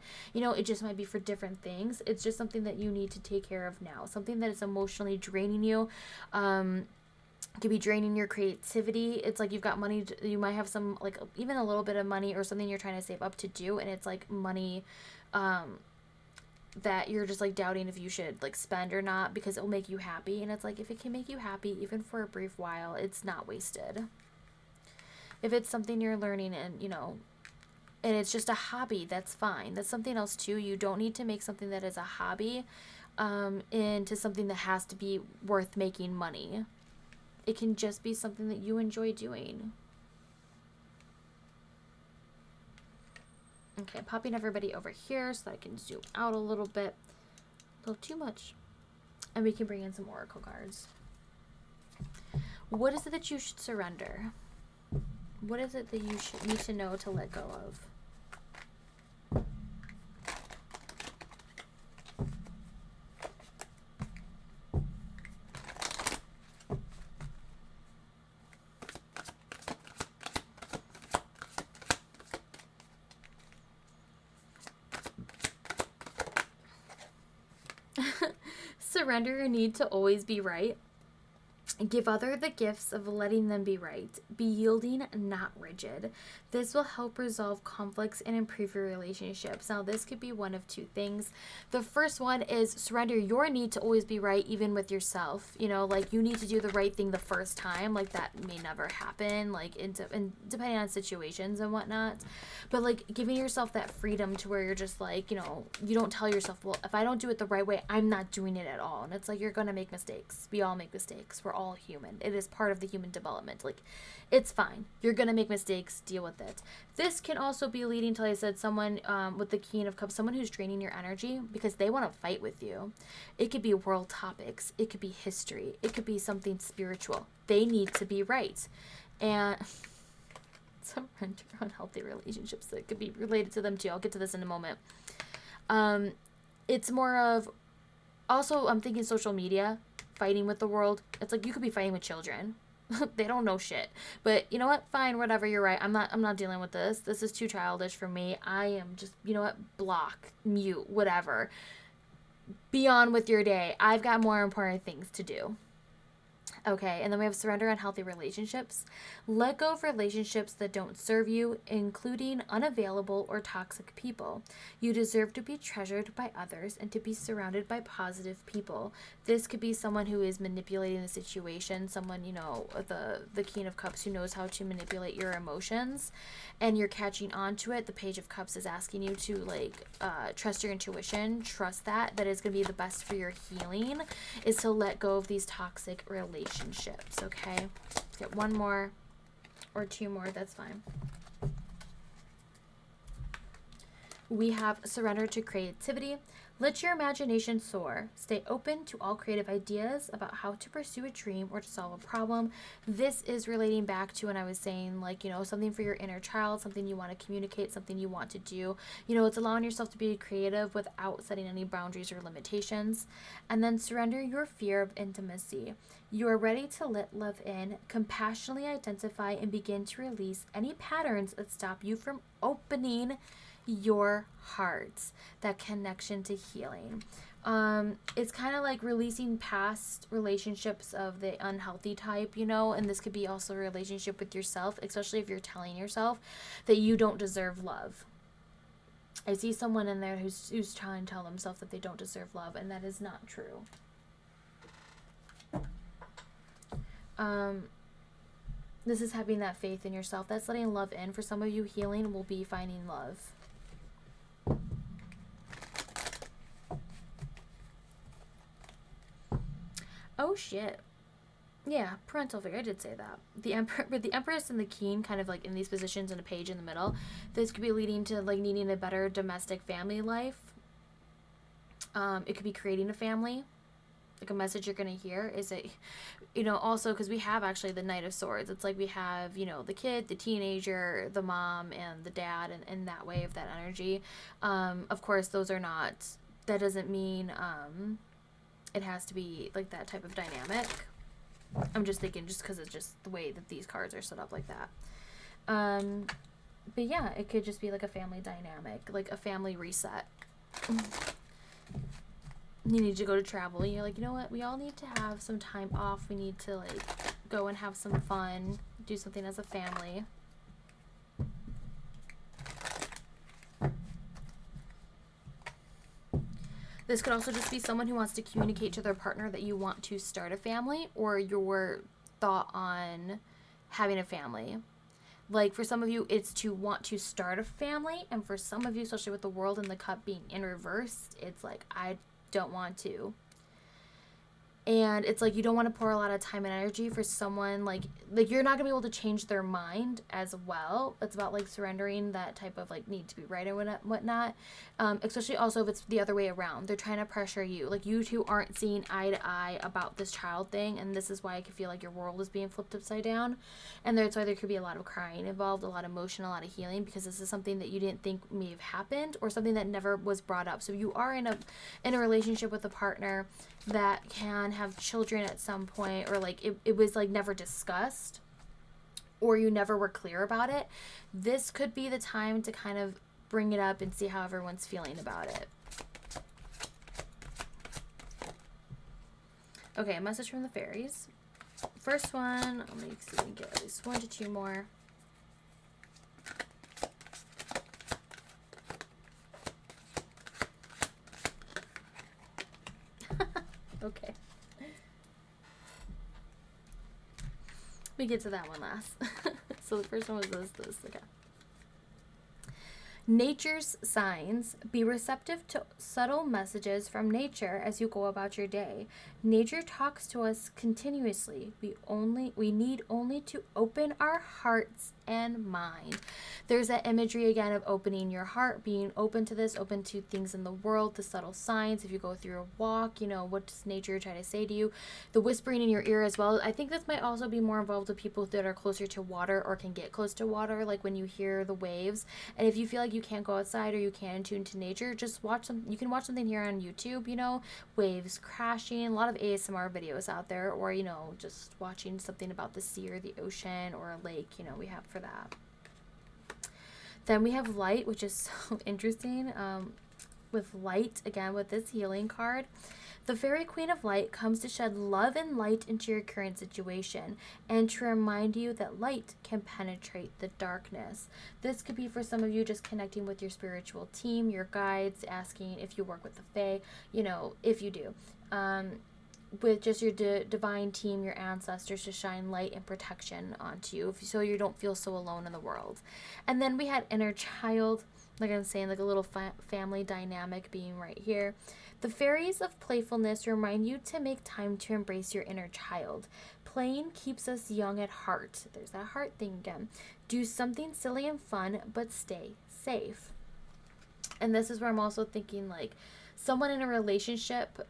It just might be for different things. It's just something that you need to take care of now. Something that is emotionally draining you. Could be draining your creativity. It's like you've got money. You might have some like even a little bit of money or something you're trying to save up to do, and it's like money that you're just like doubting if you should like spend or not because it will make you happy. And it's like, if it can make you happy even for a brief while, it's not wasted. If it's something you're learning and it's just a hobby, that's fine. That's something else too. You don't need to make something that is a hobby into something that has to be worth making money. It can just be something that you enjoy doing. Okay, popping everybody over here so that I can zoom out a little bit. A little too much. And we can bring in some oracle cards. What is it that you should surrender? What is it that you should need to know to let go of? Surrender your need to always be right. Give other the gifts of letting them be right. Be yielding, not rigid. This will help resolve conflicts and improve your relationships. Now, this could be one of two things. The first one is surrender your need to always be right, even with yourself. You know, like you need to do the right thing the first time. Like that may never happen, like and depending on situations and whatnot. But like giving yourself that freedom to where you're just like, you know, you don't tell yourself, well, if I don't do it the right way, I'm not doing it at all. And it's like, you're going to make mistakes. We all make mistakes. We're all human. It is part of the human development. Like, it's fine. You're gonna make mistakes. Deal with it. This can also be leading to, like I said, someone with the King of Cups, someone who's draining your energy because they want to fight with you. It could be world topics. It could be history. It could be something spiritual. They need to be right. And surrender unhealthy relationships that could be related to them too. I'll get to this in a moment. It's more of, also I'm thinking social media, fighting with the world. It's like you could be fighting with children. They don't know shit. But you know what? Fine, whatever, you're right. I'm not dealing with this. This is too childish for me. I am just, you know what? Block, mute, whatever. Be on with your day. I've got more important things to do. Okay, and then we have surrender unhealthy relationships. Let go of relationships that don't serve you, including unavailable or toxic people. You deserve to be treasured by others and to be surrounded by positive people. This could be someone who is manipulating the situation, someone, you know, the King of Cups who knows how to manipulate your emotions, and you're catching on to it. The Page of Cups is asking you to, like, trust your intuition, trust that is going to be the best for your healing, is to let go of these toxic relationships, okay? Let's get one more or two more, that's fine. We have surrender to creativity. Let your imagination soar. Stay open to all creative ideas about how to pursue a dream or to solve a problem. This is relating back to when I was saying, like, you know, something for your inner child, something you want to communicate, something you want to do. You know, it's allowing yourself to be creative without setting any boundaries or limitations. And then surrender your fear of intimacy. You are ready to let love in, compassionately identify and begin to release any patterns that stop you from opening your heart, that connection to healing. It's kind of like releasing past relationships of the unhealthy type, you know, and this could be also a relationship with yourself, especially if you're telling yourself that you don't deserve love. I see someone in there who's trying to tell themselves that they don't deserve love, and that is not true. This is having that faith in yourself. That's letting love in. For some of you, healing will be finding love. Oh shit. Yeah, parental figure. I did say that. The emperor, with the Empress and the King kind of like in these positions and a page in the middle, this could be leading to like needing a better domestic family life. It could be creating a family. Like a message you're going to hear is that, you know, also because we have actually the Knight of Swords. It's like we have, you know, the kid, the teenager, the mom, and the dad, and that way of that energy. Of course, those are not, that doesn't mean it has to be like that type of dynamic. I'm just thinking just because it's just the way that these cards are set up like that. But yeah, it could just be like a family dynamic, like a family reset. You need to go to travel. You're like, you know what? We all need to have some time off. We need to like go and have some fun, do something as a family. This could also just be someone who wants to communicate to their partner that you want to start a family, or your thought on having a family. Like for some of you, it's to want to start a family. And for some of you, especially with the World and the Cup being in reverse, it's like, I don't want to. And it's like you don't want to pour a lot of time and energy for someone like you're not gonna be able to change their mind as well. It's about like surrendering that type of like need to be right or whatnot. Especially also if it's the other way around, they're trying to pressure you, like you two aren't seeing eye to eye about this child thing, and this is why I could feel like your world is being flipped upside down. And that's why there could be a lot of crying involved, a lot of emotion, a lot of healing, because this is something that you didn't think may have happened or something that never was brought up. So you are in a relationship with a partner that can have children at some point, or like it was like never discussed, or you never were clear about it. This could be the time to kind of bring it up and see how everyone's feeling about it. Okay, a message from the fairies. First one, let me see if we can get at least 1 to 2 more. Okay. We get to that one last. So the first one was this. Okay. Nature's signs. Be receptive to subtle messages from nature as you go about your day. Nature talks to us continuously. We need only to open our hearts and mind. There's that imagery again of opening your heart, being open to this, open to things in the world, the subtle signs. If you go through a walk, what does nature try to say to you? The whispering in your ear as well. I think this might also be more involved with people that are closer to water or can get close to water, like when you hear the waves. And if you feel like you can't go outside or you can't tune to nature, just watch some. You can watch something here on YouTube, waves crashing, a lot of ASMR videos out there, or just watching something about the sea or the ocean or a lake, we have for that. Then we have light, which is so interesting. With light, again, with this healing card, the Fairy Queen of Light comes to shed love and light into your current situation and to remind you that light can penetrate the darkness. This could be for some of you just connecting with your spiritual team, your guides, asking if you work with the Fae, if you do. With just your divine team, your ancestors, to shine light and protection onto you so you don't feel so alone in the world. And then we had inner child, like I'm saying, like a little family dynamic being right here. The fairies of playfulness remind you to make time to embrace your inner child. Playing keeps us young at heart. There's that heart thing again. Do something silly and fun, but stay safe. And this is where I'm also thinking like someone in a relationship,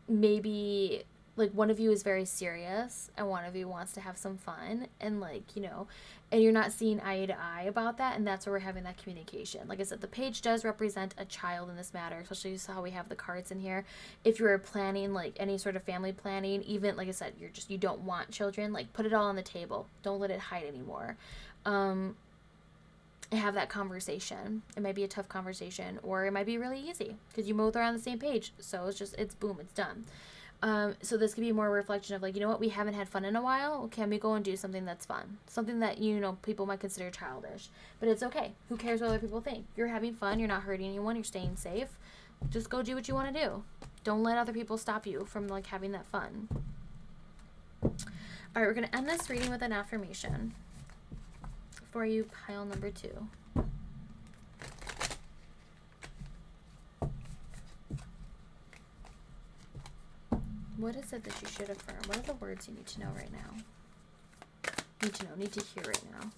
maybe like one of you is very serious and one of you wants to have some fun, and and you're not seeing eye to eye about that, and that's where we're having that communication. Like I said, the page does represent a child in this matter, especially how we have the cards in here. If you're planning like any sort of family planning, even like I said, you don't want children, like put it all on the table. Don't let it hide anymore. Have that conversation. It might be a tough conversation, or it might be really easy because you both are on the same page. So it's boom, it's done. So this could be more a reflection of like, what, we haven't had fun in a while. Can we go and do something that's fun? Something that, people might consider childish, but it's okay. Who cares what other people think? You're having fun. You're not hurting anyone. You're staying safe. Just go do what you want to do. Don't let other people stop you from like having that fun. All right, we're going to end this reading with an affirmation for you, pile number 2. What is it that you should affirm? What are the words you need to know right now? Need to hear right now.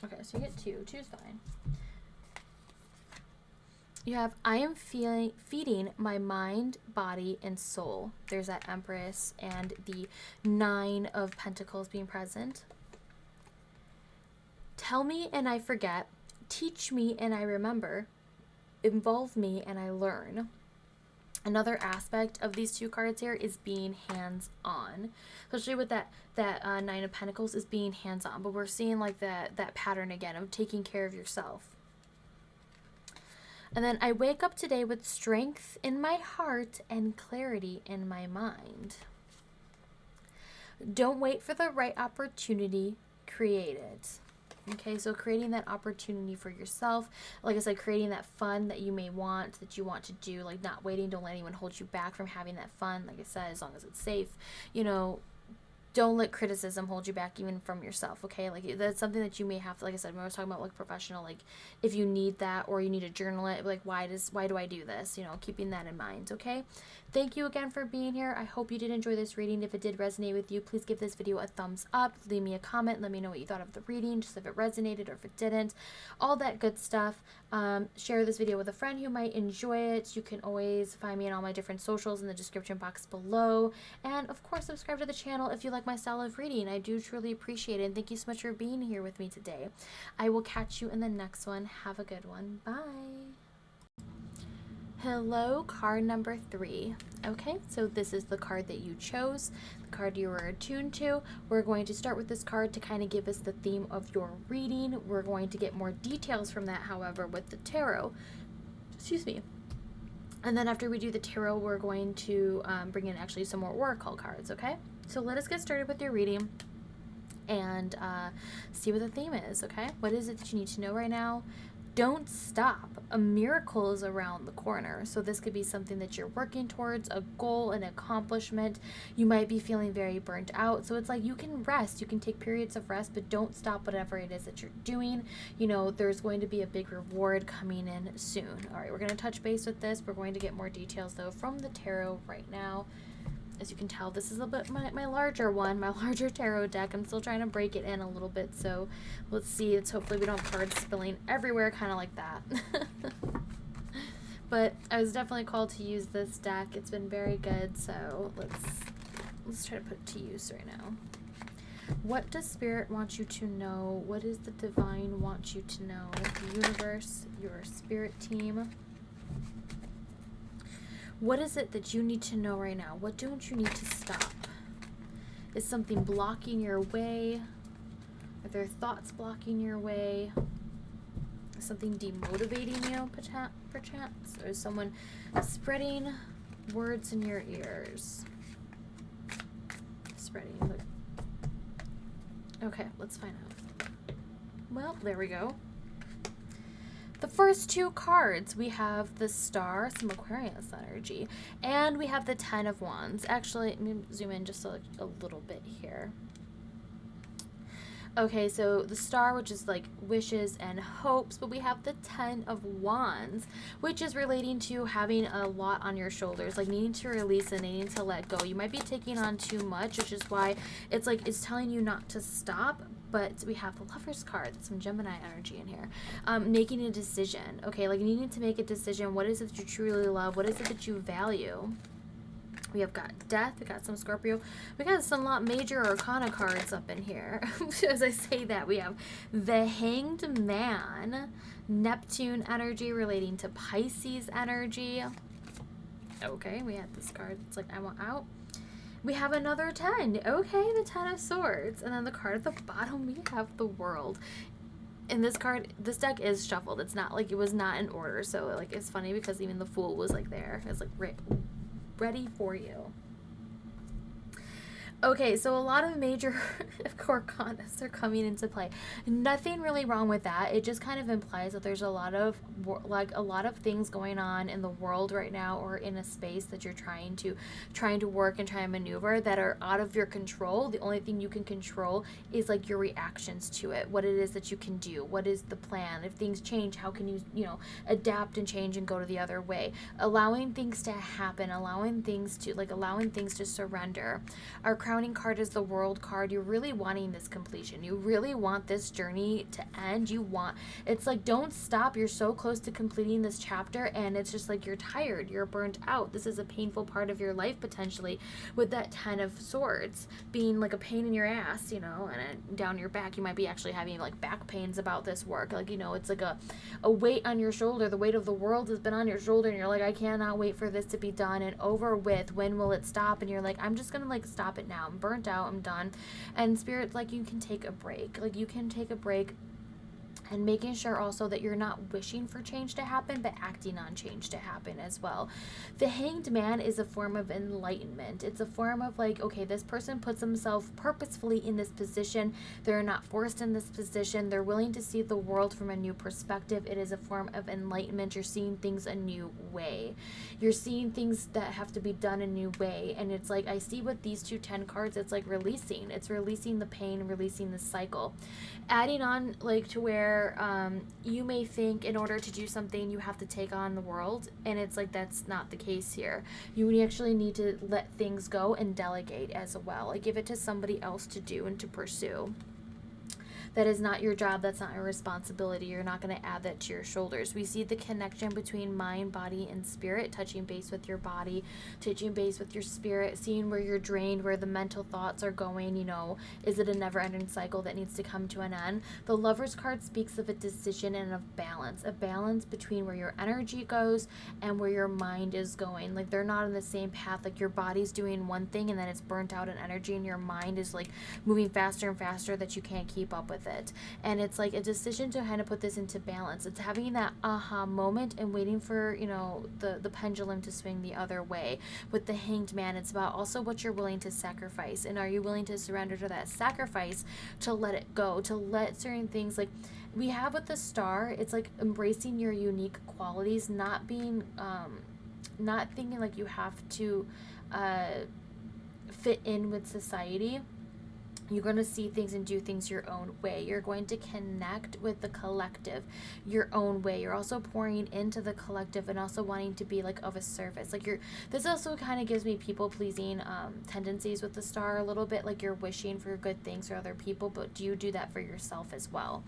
Okay, so you get 2. 2 is fine. You have, I am feeding my mind, body, and soul. There's that Empress and the 9 of Pentacles being present. Tell me and I forget. Teach me and I remember. Involve me and I learn. Another aspect of these 2 cards here is being hands-on, especially with that 9 of Pentacles is being hands-on, but we're seeing like that pattern again of taking care of yourself. And then I wake up today with strength in my heart and clarity in my mind. Don't wait for the right opportunity, create it. Okay, so creating that opportunity for yourself, like I said, creating that fun that you may want, that you want to do, like not waiting, don't let anyone hold you back from having that fun, like I said, as long as it's safe, don't let criticism hold you back even from yourself, okay? Like that's something that you may have to, like I said, when I was talking about like professional, like if you need that or you need to journal it, like why do I do this? You know, keeping that in mind, okay? Thank you again for being here. I hope you did enjoy this reading. If it did resonate with you, please give this video a thumbs up. Leave me a comment. Let me know what you thought of the reading, just if it resonated or if it didn't. All that good stuff. Share this video with a friend who might enjoy it. You can always find me on all my different socials in the description box below. And of course, subscribe to the channel if you like my style of reading. I do truly appreciate it. And thank you so much for being here with me today. I will catch you in the next one. Have a good one. Bye. Hello, card number 3. Okay, so this is the card that you chose, the card you were attuned to. We're going to start with this card to kind of give us the theme of your reading. We're going to get more details from that, however, with the tarot. Excuse me. And then after we do the tarot, we're going to bring in actually some more oracle cards, okay? So let us get started with your reading and see what the theme is, okay? What is it that you need to know right now? Don't stop. A miracle is around the corner. So this could be something that you're working towards, a goal, an accomplishment. You might be feeling very burnt out. So it's like you can rest. You can take periods of rest, but don't stop whatever it is that you're doing. You know, there's going to be a big reward coming in soon. All right, we're going to touch base with this. We're going to get more details, though, from the tarot right now. As you can tell, this is a bit my larger one, my larger tarot deck. I'm still trying to break it in a little bit, so let's see. It's hopefully we don't have cards spilling everywhere, kind of like that. But I was definitely called to use this deck. It's been very good, so let's try to put it to use right now. What does Spirit want you to know? What does the Divine want you to know? The universe, your spirit team. What is it that you need to know right now? What don't you need to stop? Is something blocking your way? Are there thoughts blocking your way? Is something demotivating you, perchance? Or is someone spreading words in your ears? Spreading. Okay, let's find out. Well, there we go. The first 2 cards, we have the Star, some Aquarius energy, and we have the 10 of Wands. Actually, let me zoom in just a little bit here. Okay, so the Star, which is like wishes and hopes, but we have the 10 of Wands, which is relating to having a lot on your shoulders, like needing to release and needing to let go. You might be taking on too much, which is why it's like it's telling you not to stop. But we have the Lover's card, some Gemini energy in here. Making a decision, okay, like needing to make a decision. What is it that you truly love? What is it that you value? We have got Death, we got some Scorpio. We got some major arcana cards up in here. As I say that, we have the Hanged Man, Neptune energy relating to Pisces energy. Okay, we had this card. It's like, I want out. We have another 10. Okay, the 10 of Swords. And then the card at the bottom, we have the World. And this card, this deck is shuffled. It's not like, it was not in order. So like, it's funny because even the Fool was like there. It's like ready for you. Okay, so a lot of major arcanas are coming into play. Nothing really wrong with that. It just kind of implies that there's a lot of things going on in the world right now, or in a space that you're trying to work and try and maneuver that are out of your control. The only thing you can control is like your reactions to it. What it is that you can do. What is the plan? If things change, how can you, adapt and change and go to the other way? Allowing things to happen, allowing things to surrender. Our crowning card is the World card. You're really wanting this completion. You really want this journey to end. It's like, don't stop. You're so close to completing this chapter, and it's just like you're tired. You're burnt out. This is a painful part of your life, potentially, with that 10 of Swords being like a pain in your ass, and down your back. You might be actually having like back pains about this work. Like, it's like a weight on your shoulder. The weight of the world has been on your shoulder, and you're like, I cannot wait for this to be done and over with. When will it stop? And you're like, I'm just gonna like stop it now. I'm burnt out. I'm done. And Spirit's like, you can take a break. Like, you can take a break And making sure also that you're not wishing for change to happen, but acting on change to happen as well. The Hanged Man is a form of enlightenment. It's a form of like, okay, this person puts themselves purposefully in this position. They're not forced in this position. They're willing to see the world from a new perspective. It is a form of enlightenment. You're seeing things a new way. You're seeing things that have to be done a new way. And it's like, I see with these 10 cards, it's like releasing. It's releasing the pain, releasing the cycle. Adding on like to where you may think in order to do something you have to take on the world, and it's like that's not the case here. You actually need to let things go and delegate as well, like give it to somebody else to do and to pursue. That is not your job. That's not your responsibility. You're not going to add that to your shoulders. We see the connection between mind, body, and spirit, touching base with your body, touching base with your spirit, seeing where you're drained, where the mental thoughts are going. You know, is it a never-ending cycle that needs to come to an end? The Lover's card speaks of a decision and of a balance between where your energy goes and where your mind is going. Like they're not on the same path. Like your body's doing one thing and then it's burnt out in energy, and your mind is like moving faster and faster that you can't keep up with it. And it's like a decision to kind of put this into balance. It's having that aha moment and waiting for, you know, the pendulum to swing the other way. With the Hanged Man, it's about also what you're willing to sacrifice, and are you willing to surrender to that sacrifice, to let it go, to let certain things, like we have with the Star, it's like embracing your unique qualities, not being not thinking like you have to fit in with society. You're going to see things and do things your own way. You're going to connect with the collective your own way. You're also pouring into the collective and also wanting to be like of a service. Like this also kind of gives me people pleasing tendencies with the Star a little bit. Like you're wishing for good things for other people, but do you do that for yourself as well?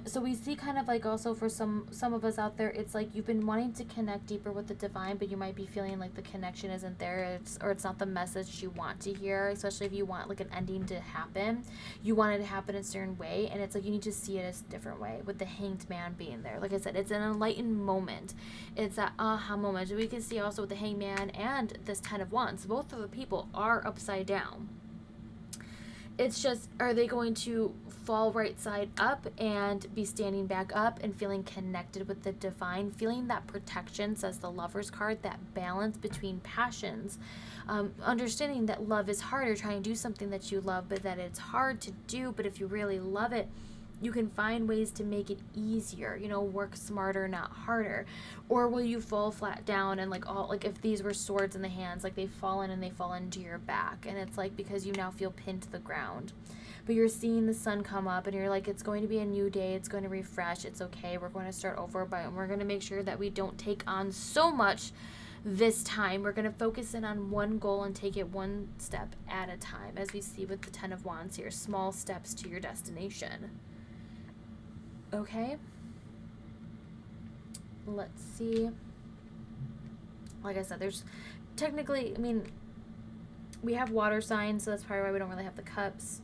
So we see kind of like also for some of us out there, it's like you've been wanting to connect deeper with the divine, but you might be feeling like the connection isn't there, or it's not the message you want to hear, especially if you want like an ending to happen. You want it to happen in a certain way, and it's like you need to see it a different way, with the Hanged Man being there. Like I said, it's an enlightened moment. It's that aha moment. We can see also with the Hanged Man and this 10 of Wands, both of the people are upside down. It's just, are they going to fall right side up and be standing back up and feeling connected with the divine, feeling that protection, says the Lover's card, that balance between passions, understanding that love is harder, trying to do something that you love, but that it's hard to do, but if you really love it, you can find ways to make it easier, you know, work smarter, not harder. Or will you fall flat down and like if these were swords in the hands, like they've fallen and they fall into your back, and it's like because you now feel pinned to the ground. But you're seeing the sun come up and you're like, it's going to be a new day, it's going to refresh, it's okay, we're going to start over, but we're going to make sure that we don't take on so much this time. We're going to focus in on one goal and take it one step at a time, as we see with the 10 of Wands here, small steps to your destination. Okay, let's see. Like I said, there's technically, I mean, we have water signs, so that's probably why we don't really have the cups.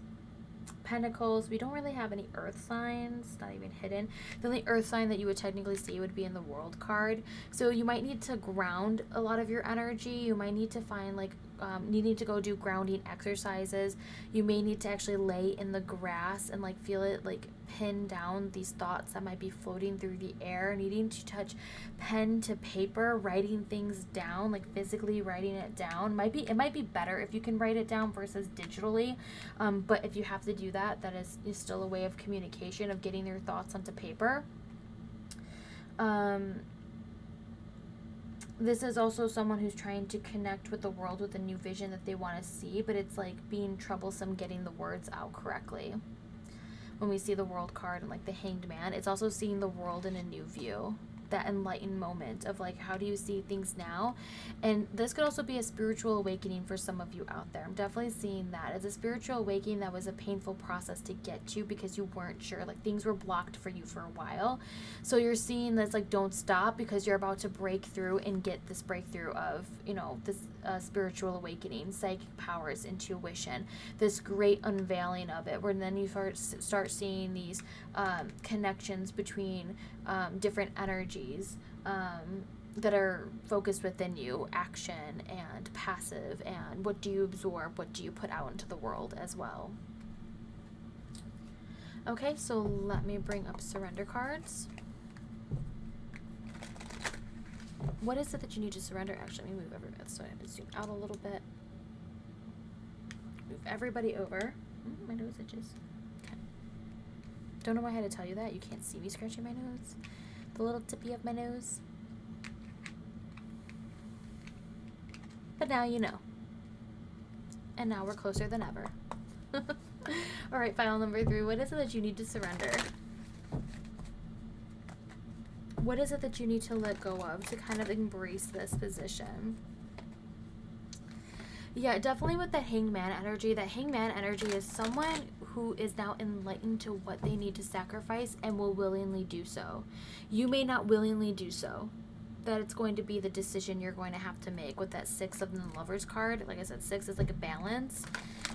Pentacles, we don't really have any earth signs, not even hidden. The only earth sign that you would technically see would be in the World card. So you might need to ground a lot of your energy. You might need to find like needing to go do grounding exercises. You may need to actually lay in the grass and like feel it like pin down these thoughts that might be floating through the air, needing to touch pen to paper, writing things down, like physically writing it down. It might be better if you can write it down versus digitally, but if you have to do that, that is still a way of communication, of getting your thoughts onto paper. This is also someone who's trying to connect with the world with a new vision that they want to see, but it's like being troublesome getting the words out correctly. When we see the World card and like the Hanged Man, it's also seeing the world in a new view. That enlightened moment of like, how do you see things now? And this could also be a spiritual awakening for some of you out there. I'm definitely seeing that as a spiritual awakening that was a painful process to get to because you weren't sure, like things were blocked for you for a while. So you're seeing this like, don't stop, because you're about to break through and get this breakthrough of, you know, this spiritual awakening, psychic powers, intuition, this great unveiling of it, where then you start seeing these connections between different energies that are focused within you, action and passive, and what do you absorb, what do you put out into the world as well. Okay, so let me bring up surrender cards. What is it that you need to surrender? Actually, let me move everybody, so I have to zoom out a little bit. Move everybody over. My nose itches. Okay. Don't know why I had to tell you that. You can't see me scratching my nose. The little tippy of my nose. But now you know. And now we're closer than ever. All right, file number 3. What is it that you need to surrender? What is it that you need to let go of to kind of embrace this position? Yeah, definitely with the hangman energy. That hangman energy is someone who is now enlightened to what they need to sacrifice and will willingly do so. You may not willingly do so. That it's going to be the decision you're going to have to make with that 6 of the Lovers card. Like I said, 6 is like a balance.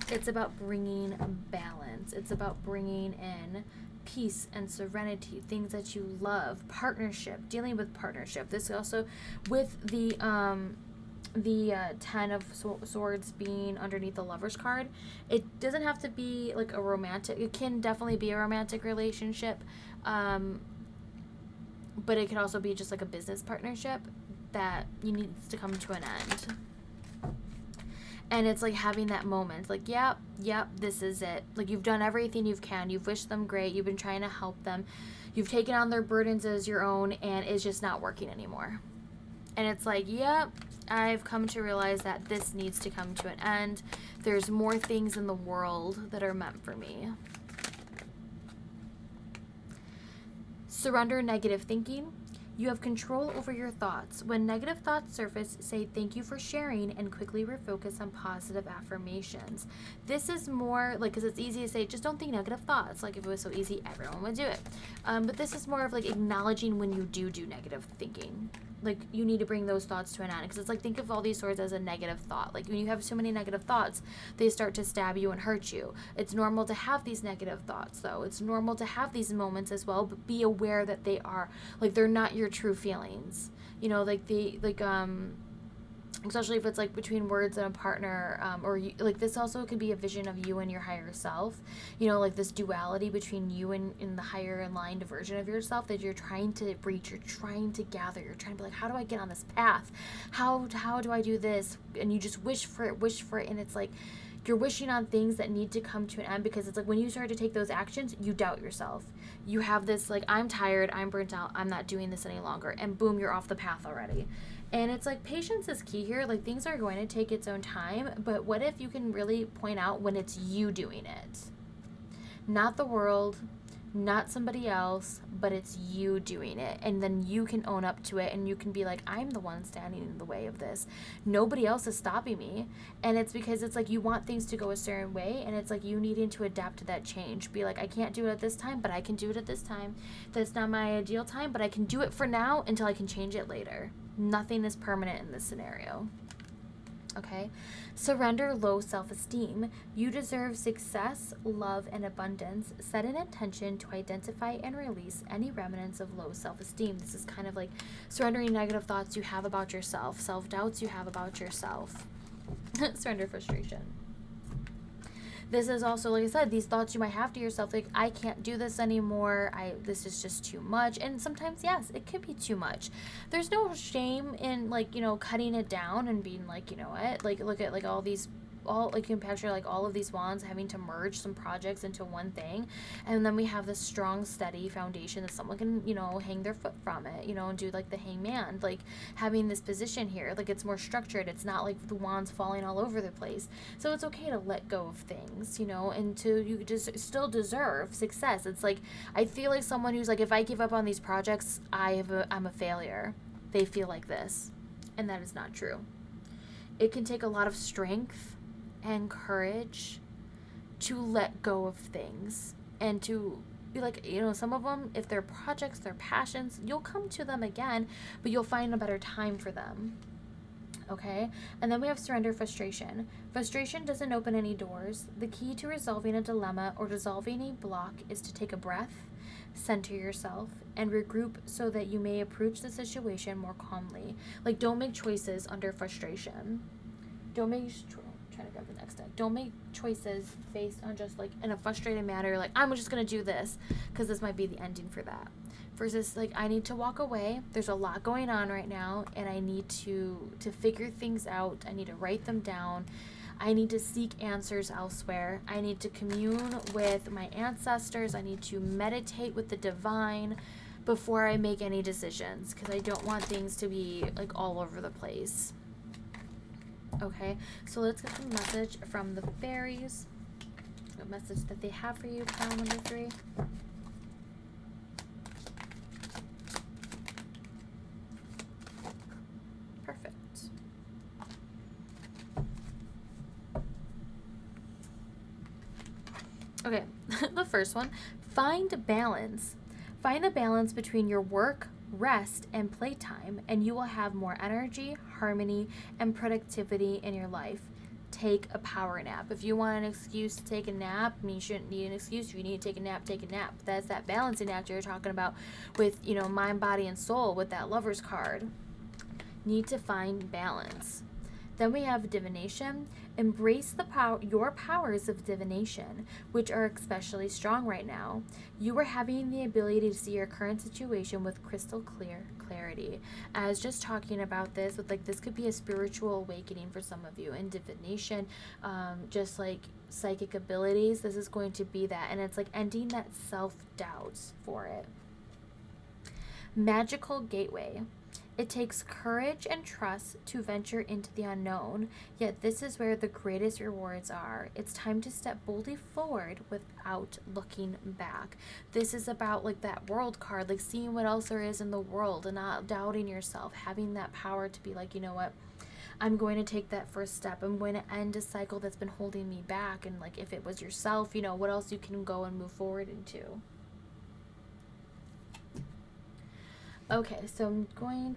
It's about bringing balance. It's about bringing in peace and serenity, things that you love, partnership, dealing with partnership. This also with the 10 of swords being underneath the Lovers card. It doesn't have to be like a romantic, it can definitely be a romantic relationship, but it could also be just like a business partnership that you need to come to an end. And it's like having that moment, like, yep, this is it. Like, you've done everything you can. You've wished them great. You've been trying to help them. You've taken on their burdens as your own, and it's just not working anymore. And it's like, yep, I've come to realize that this needs to come to an end. There's more things in the world that are meant for me. Surrender negative thinking. You have control over your thoughts. When negative thoughts surface, say thank you for sharing and quickly refocus on positive affirmations. This is more like, because it's easy to say, just don't think negative thoughts. Like, if it was so easy, everyone would do it. But this is more of like acknowledging when you do negative thinking. Like, you need to bring those thoughts to an end, because it's like, think of all these swords as a negative thought. Like, when you have so many negative thoughts, they start to stab you and hurt you. It's normal to have these negative thoughts, though. It's normal to have these moments as well, but be aware that they are, like, they're not your true feelings. You know, like, especially if it's like between words and a partner, or you, like, this also could be a vision of you and your higher self, you know, like this duality between you and the higher aligned version of yourself that you're trying to reach, you're trying to gather, you're trying to be like, how do I get on this path, how do I do this, and you just wish for it, and it's like you're wishing on things that need to come to an end, because it's like when you start to take those actions, you doubt yourself. You have this like, I'm tired, I'm burnt out, I'm not doing this any longer, and boom, you're off the path already. And it's like, patience is key here. Like, things are going to take its own time, but what if you can really point out when it's you doing it? Not the world, not somebody else, but it's you doing it. And then you can own up to it, and you can be like, I'm the one standing in the way of this. Nobody else is stopping me. And it's because it's like you want things to go a certain way, and it's like you needing to adapt to that change. Be like, I can't do it at this time, but I can do it at this time. That's not my ideal time, but I can do it for now until I can change it later. Nothing is permanent in this scenario. Okay? Surrender low self-esteem. You deserve success, love, and abundance. Set an intention to identify and release any remnants of low self-esteem. This is kind of like surrendering negative thoughts you have about yourself, self-doubts you have about yourself. Surrender frustration. This is also, like I said, these thoughts you might have to yourself, like, I can't do this anymore, this is just too much. And sometimes, yes, it could be too much. There's no shame in, like, you know, cutting it down and being like, you know what, like, look at, like, all like, you can picture, like, all of these wands having to merge some projects into one thing, and then we have this strong, steady foundation that someone can, you know, hang their foot from it, you know, and do, like, the hangman, like, having this position here, like, it's more structured, it's not like the wands falling all over the place. So it's okay to let go of things, you know, and you just still deserve success. It's like, I feel like someone who's like, if I give up on these projects, I'm a failure. They feel like this, and that is not true. It can take a lot of strength and courage to let go of things, and to be like, you know, some of them, if they're projects, they're passions, you'll come to them again, but you'll find a better time for them. Okay? And then we have surrender frustration. Frustration doesn't open any doors. The key to resolving a dilemma or dissolving a block is to take a breath, center yourself, and regroup so that you may approach the situation more calmly. Like, don't make choices under frustration. Don't make trying to grab the next deck. Don't make choices based on just like in a frustrated manner, like I'm just gonna do this because this might be the ending for that. Versus like I need to walk away. There's a lot going on right now, and I need to figure things out. I need to write them down. I need to seek answers elsewhere. I need to commune with my ancestors. I need to meditate with the divine before I make any decisions, because I don't want things to be like all over the place. Okay, so let's get some message from the fairies. What message that they have for you, pile number 3. Perfect. Okay, the first one, find balance. Find the balance between your work, rest, and playtime, and you will have more energy, harmony, and productivity in your life. Take a power nap. If you want an excuse to take a nap, I mean, you shouldn't need an excuse. If you need to take a nap, take a nap. That's that balancing act you're talking about with, you know, mind, body, and soul with that Lover's card. Need to find balance. Then we have divination. Embrace your powers of divination, which are especially strong right now. You are having the ability to see your current situation with crystal clear clarity. I was just talking about this with like, this could be a spiritual awakening for some of you. And divination, just like psychic abilities, this is going to be that. And it's like ending that self-doubt for it. Magical gateway. It takes courage and trust to venture into the unknown, yet this is where the greatest rewards are. It's time to step boldly forward without looking back. This is about like that world card, like seeing what else there is in the world and not doubting yourself, having that power to be like, you know what, I'm going to take that first step. I'm going to end a cycle that's been holding me back. And like, if it was yourself, you know, what else you can go and move forward into. Okay, so we're going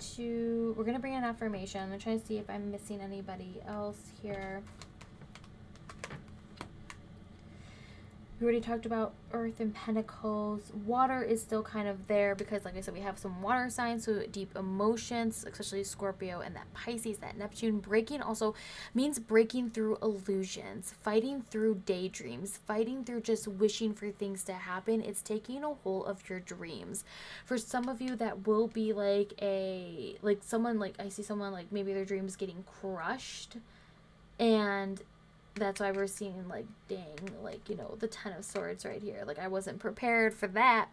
to bring an affirmation. I'm going to try to see if I'm missing anybody else here. We already talked about Earth and Pentacles. Water is still kind of there because, like I said, we have some water signs, so deep emotions, especially Scorpio and that Pisces, that Neptune. Breaking also means breaking through illusions, fighting through daydreams, fighting through just wishing for things to happen. It's taking a hold of your dreams. For some of you, that will be like I see someone like maybe their dreams getting crushed, and that's why we're seeing like, dang, like, you know, the 10 of Swords right here. Like, I wasn't prepared for that,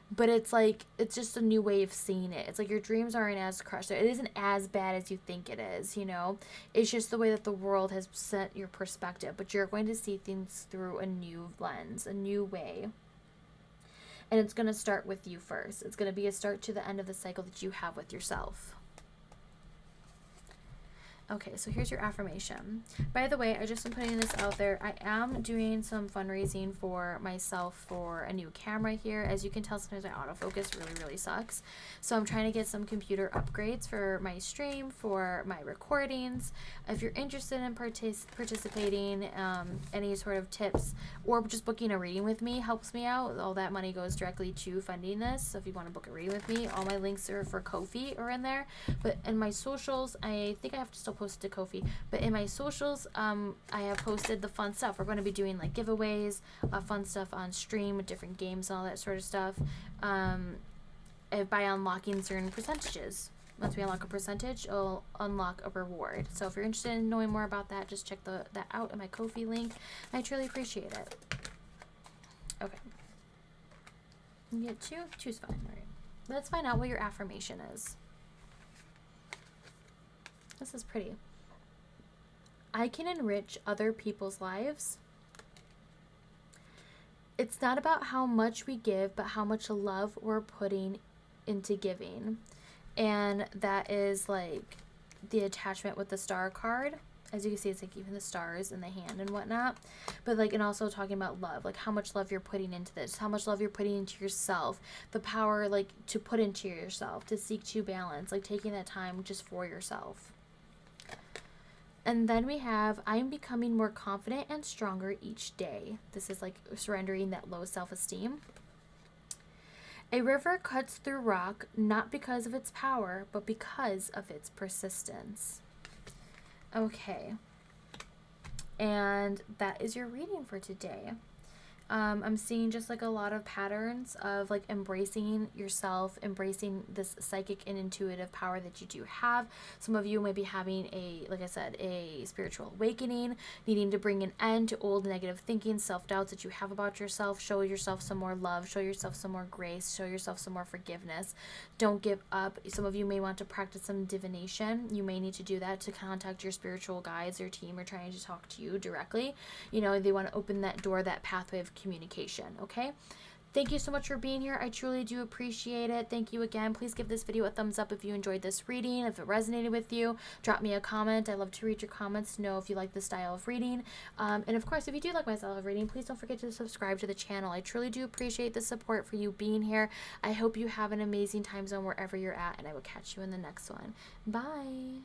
but it's like, it's just a new way of seeing it. It's like your dreams aren't as crushed. It isn't as bad as you think it is, you know. It's just the way that the world has set your perspective, but you're going to see things through a new lens, a new way. And it's going to start with you first. It's going to be a start to the end of the cycle that you have with yourself. Okay, so here's your affirmation. By the way, I just am putting this out there. I am doing some fundraising for myself for a new camera here. As you can tell, sometimes my autofocus really, really sucks. So I'm trying to get some computer upgrades for my stream, for my recordings. If you're interested in participating, any sort of tips, or just booking a reading with me helps me out. All that money goes directly to funding this. So if you want to book a reading with me, all my links are for Ko-fi are in there. But in my socials, I think I have to still post it to Ko-fi, but in my socials, I have posted the fun stuff. We're going to be doing like giveaways, fun stuff on stream with different games and all that sort of stuff, by unlocking certain percentages. Once we unlock a percentage, it'll unlock a reward. So if you're interested in knowing more about that, just check that out in my Ko-fi link. I truly appreciate it. Okay. You get two? Two's fine. All right. Let's find out what your affirmation is. This is pretty. I can enrich other people's lives. It's not about how much we give, but how much love we're putting into giving. And that is like the attachment with the star card. As you can see, it's like even the stars in the hand and whatnot. But like, and also talking about love, like how much love you're putting into this, how much love you're putting into yourself, the power like to put into yourself, to seek to balance, like taking that time just for yourself. And then we have, I am becoming more confident and stronger each day. This is like surrendering that low self-esteem. A river cuts through rock, not because of its power, but because of its persistence. Okay. And that is your reading for today. I'm seeing just like a lot of patterns of like embracing yourself, embracing this psychic and intuitive power that you do have. Some of you may be having like I said, a spiritual awakening, needing to bring an end to old negative thinking, self-doubts that you have about yourself. Show yourself some more love, show yourself some more grace, show yourself some more forgiveness. Don't give up. Some of you may want to practice some divination. You may need to do that to contact your spiritual guides or team or trying to talk to you directly. They want to open that door, that pathway of communication. Okay, thank you so much for being here. I truly do appreciate it. Thank you again. Please give this video a thumbs up if you enjoyed this reading. If it resonated with you, drop me a comment. I love to read your comments to know if you like this style of reading. And of course, if you do like my style of reading, please don't forget to subscribe to the channel. I truly do appreciate the support for you being here. I hope you have an amazing time zone wherever you're at, and I will catch you in the next one. Bye.